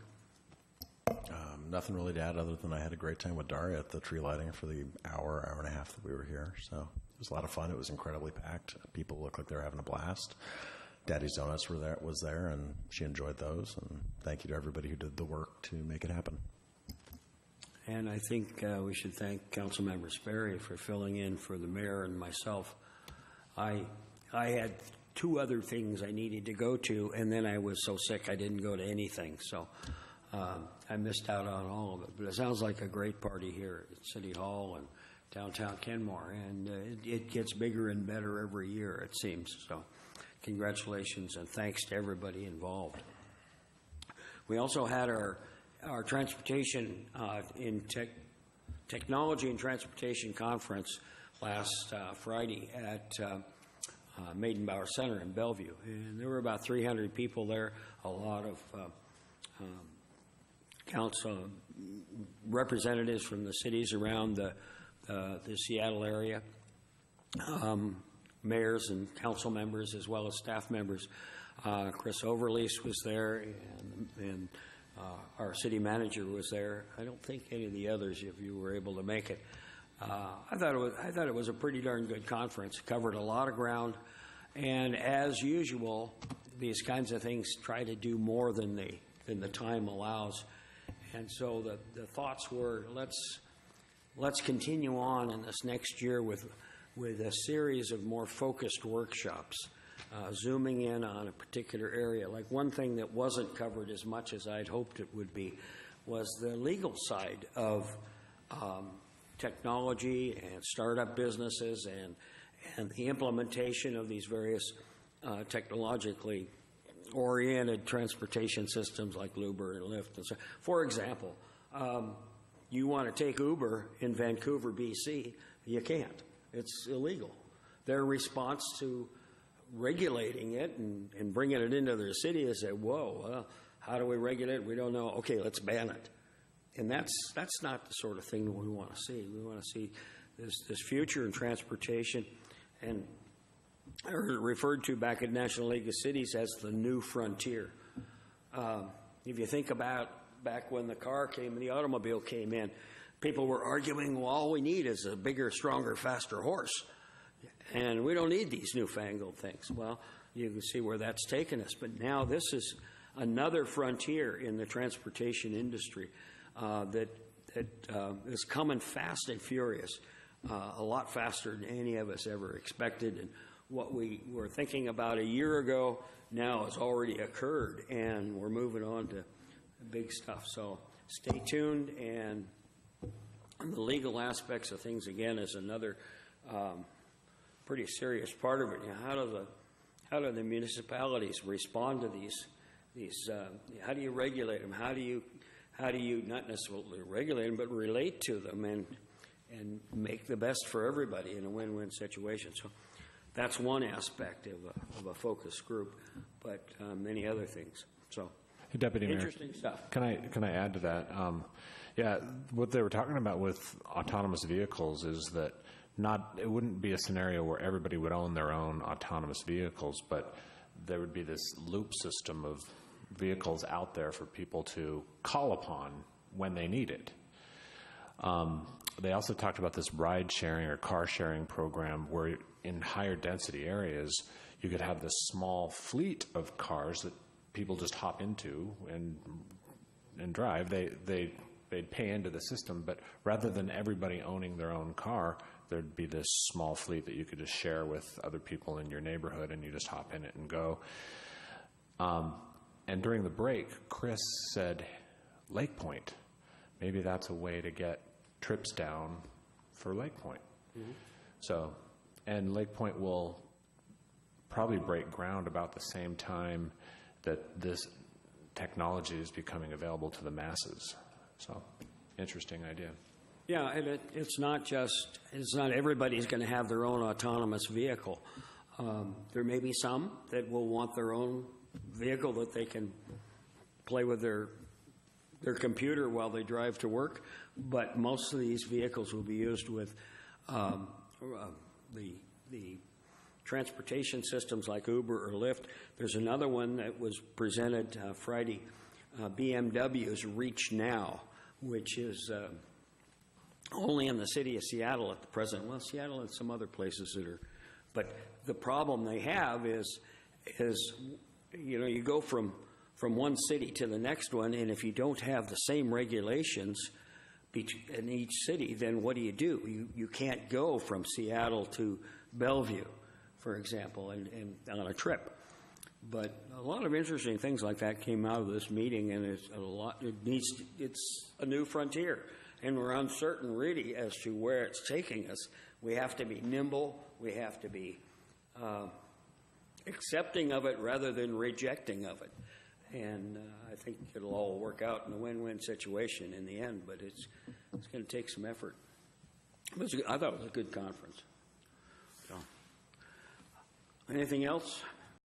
Nothing really to add other than I had a great time with Daria at the tree lighting for the hour and a half that we were here. So it was a lot of fun. It was incredibly packed. People looked like they were having a blast. Daddy's Donuts was there, and she enjoyed those. And thank you to everybody who did the work to make it happen. And I think we should thank Councilmember Sperry for filling in for the mayor and myself. I had 2 other things I needed to go to, and then I was so sick I didn't go to anything. So I missed out on all of it. But it sounds like a great party here at City Hall and downtown Kenmore, and it gets bigger and better every year, it seems. So congratulations and thanks to everybody involved. We also had our transportation in technology and transportation conference last Friday at Maidenbauer Center in Bellevue, and there were about 300 people there. A lot of council representatives from the cities around the Seattle area, mayors and council members, as well as staff members. Chris Overlease was there, and our city manager was there. I don't think any of the others, if you were able to make it. I thought it was a pretty darn good conference. It covered a lot of ground, and as usual, these kinds of things try to do more than the time allows. And so the thoughts were, let's continue on in this next year with a series of more focused workshops. Zooming in on a particular area. Like one thing that wasn't covered as much as I'd hoped it would be was the legal side of technology and startup businesses and the implementation of these various technologically oriented transportation systems like Uber and Lyft and so. For example, you want to take Uber in Vancouver, BC, you can't. It's illegal. Their response to regulating it and bringing it into their city is say, whoa, how do we regulate it? We don't know. Okay, let's ban it. And that's not the sort of thing that we want to see. We want to see this future in transportation, and I heard it referred to back at National League of Cities as the new frontier. If you think about back when the car came and the automobile came in, people were arguing, well, all we need is a bigger, stronger, faster horse. And we don't need these newfangled things. Well, you can see where that's taken us. But now this is another frontier in the transportation industry that is coming fast and furious, a lot faster than any of us ever expected. And what we were thinking about a year ago now has already occurred, and we're moving on to big stuff. So stay tuned. And the legal aspects of things, again, is another pretty serious part of it. You know, how do the municipalities respond to these? How do you regulate them? How do you not necessarily regulate them, but relate to them and make the best for everybody in a win-win situation? So that's one aspect of a focus group, but many other things. So hey, Deputy Mayor, interesting stuff. Can I add to that? Yeah, what they were talking about with autonomous vehicles is that it wouldn't be a scenario where everybody would own their own autonomous vehicles, but there would be this loop system of vehicles out there for people to call upon when they need it. They also talked about this ride sharing or car sharing program where in higher density areas, you could have this small fleet of cars that people just hop into and drive. They'd pay into the system, but rather than everybody owning their own car, there'd be this small fleet that you could just share with other people in your neighborhood, and you just hop in it and go. And during the break, Chris said, Lake Point. Maybe that's a way to get trips down for Lake Point. Mm-hmm. So, and Lake Point will probably break ground about the same time that this technology is becoming available to the masses. So, interesting idea. Yeah, and it's not everybody's going to have their own autonomous vehicle. There may be some that will want their own vehicle that they can play with their computer while they drive to work, but most of these vehicles will be used with the transportation systems like Uber or Lyft. There's another one that was presented Friday, BMW's Reach Now, which is only in the city of Seattle at the present. Well, Seattle and some other places that are, but the problem they have is you go from one city to the next one, and if you don't have the same regulations in each city, then what do? You can't go from Seattle to Bellevue, for example, and on a trip. But a lot of interesting things like that came out of this meeting, and it's a new frontier, and we're uncertain really as to where it's taking us. We have to be nimble. We have to be accepting of it rather than rejecting of it. And I think it'll all work out in a win-win situation in the end, but it's going to take some effort. I thought it was a good conference. So, anything else?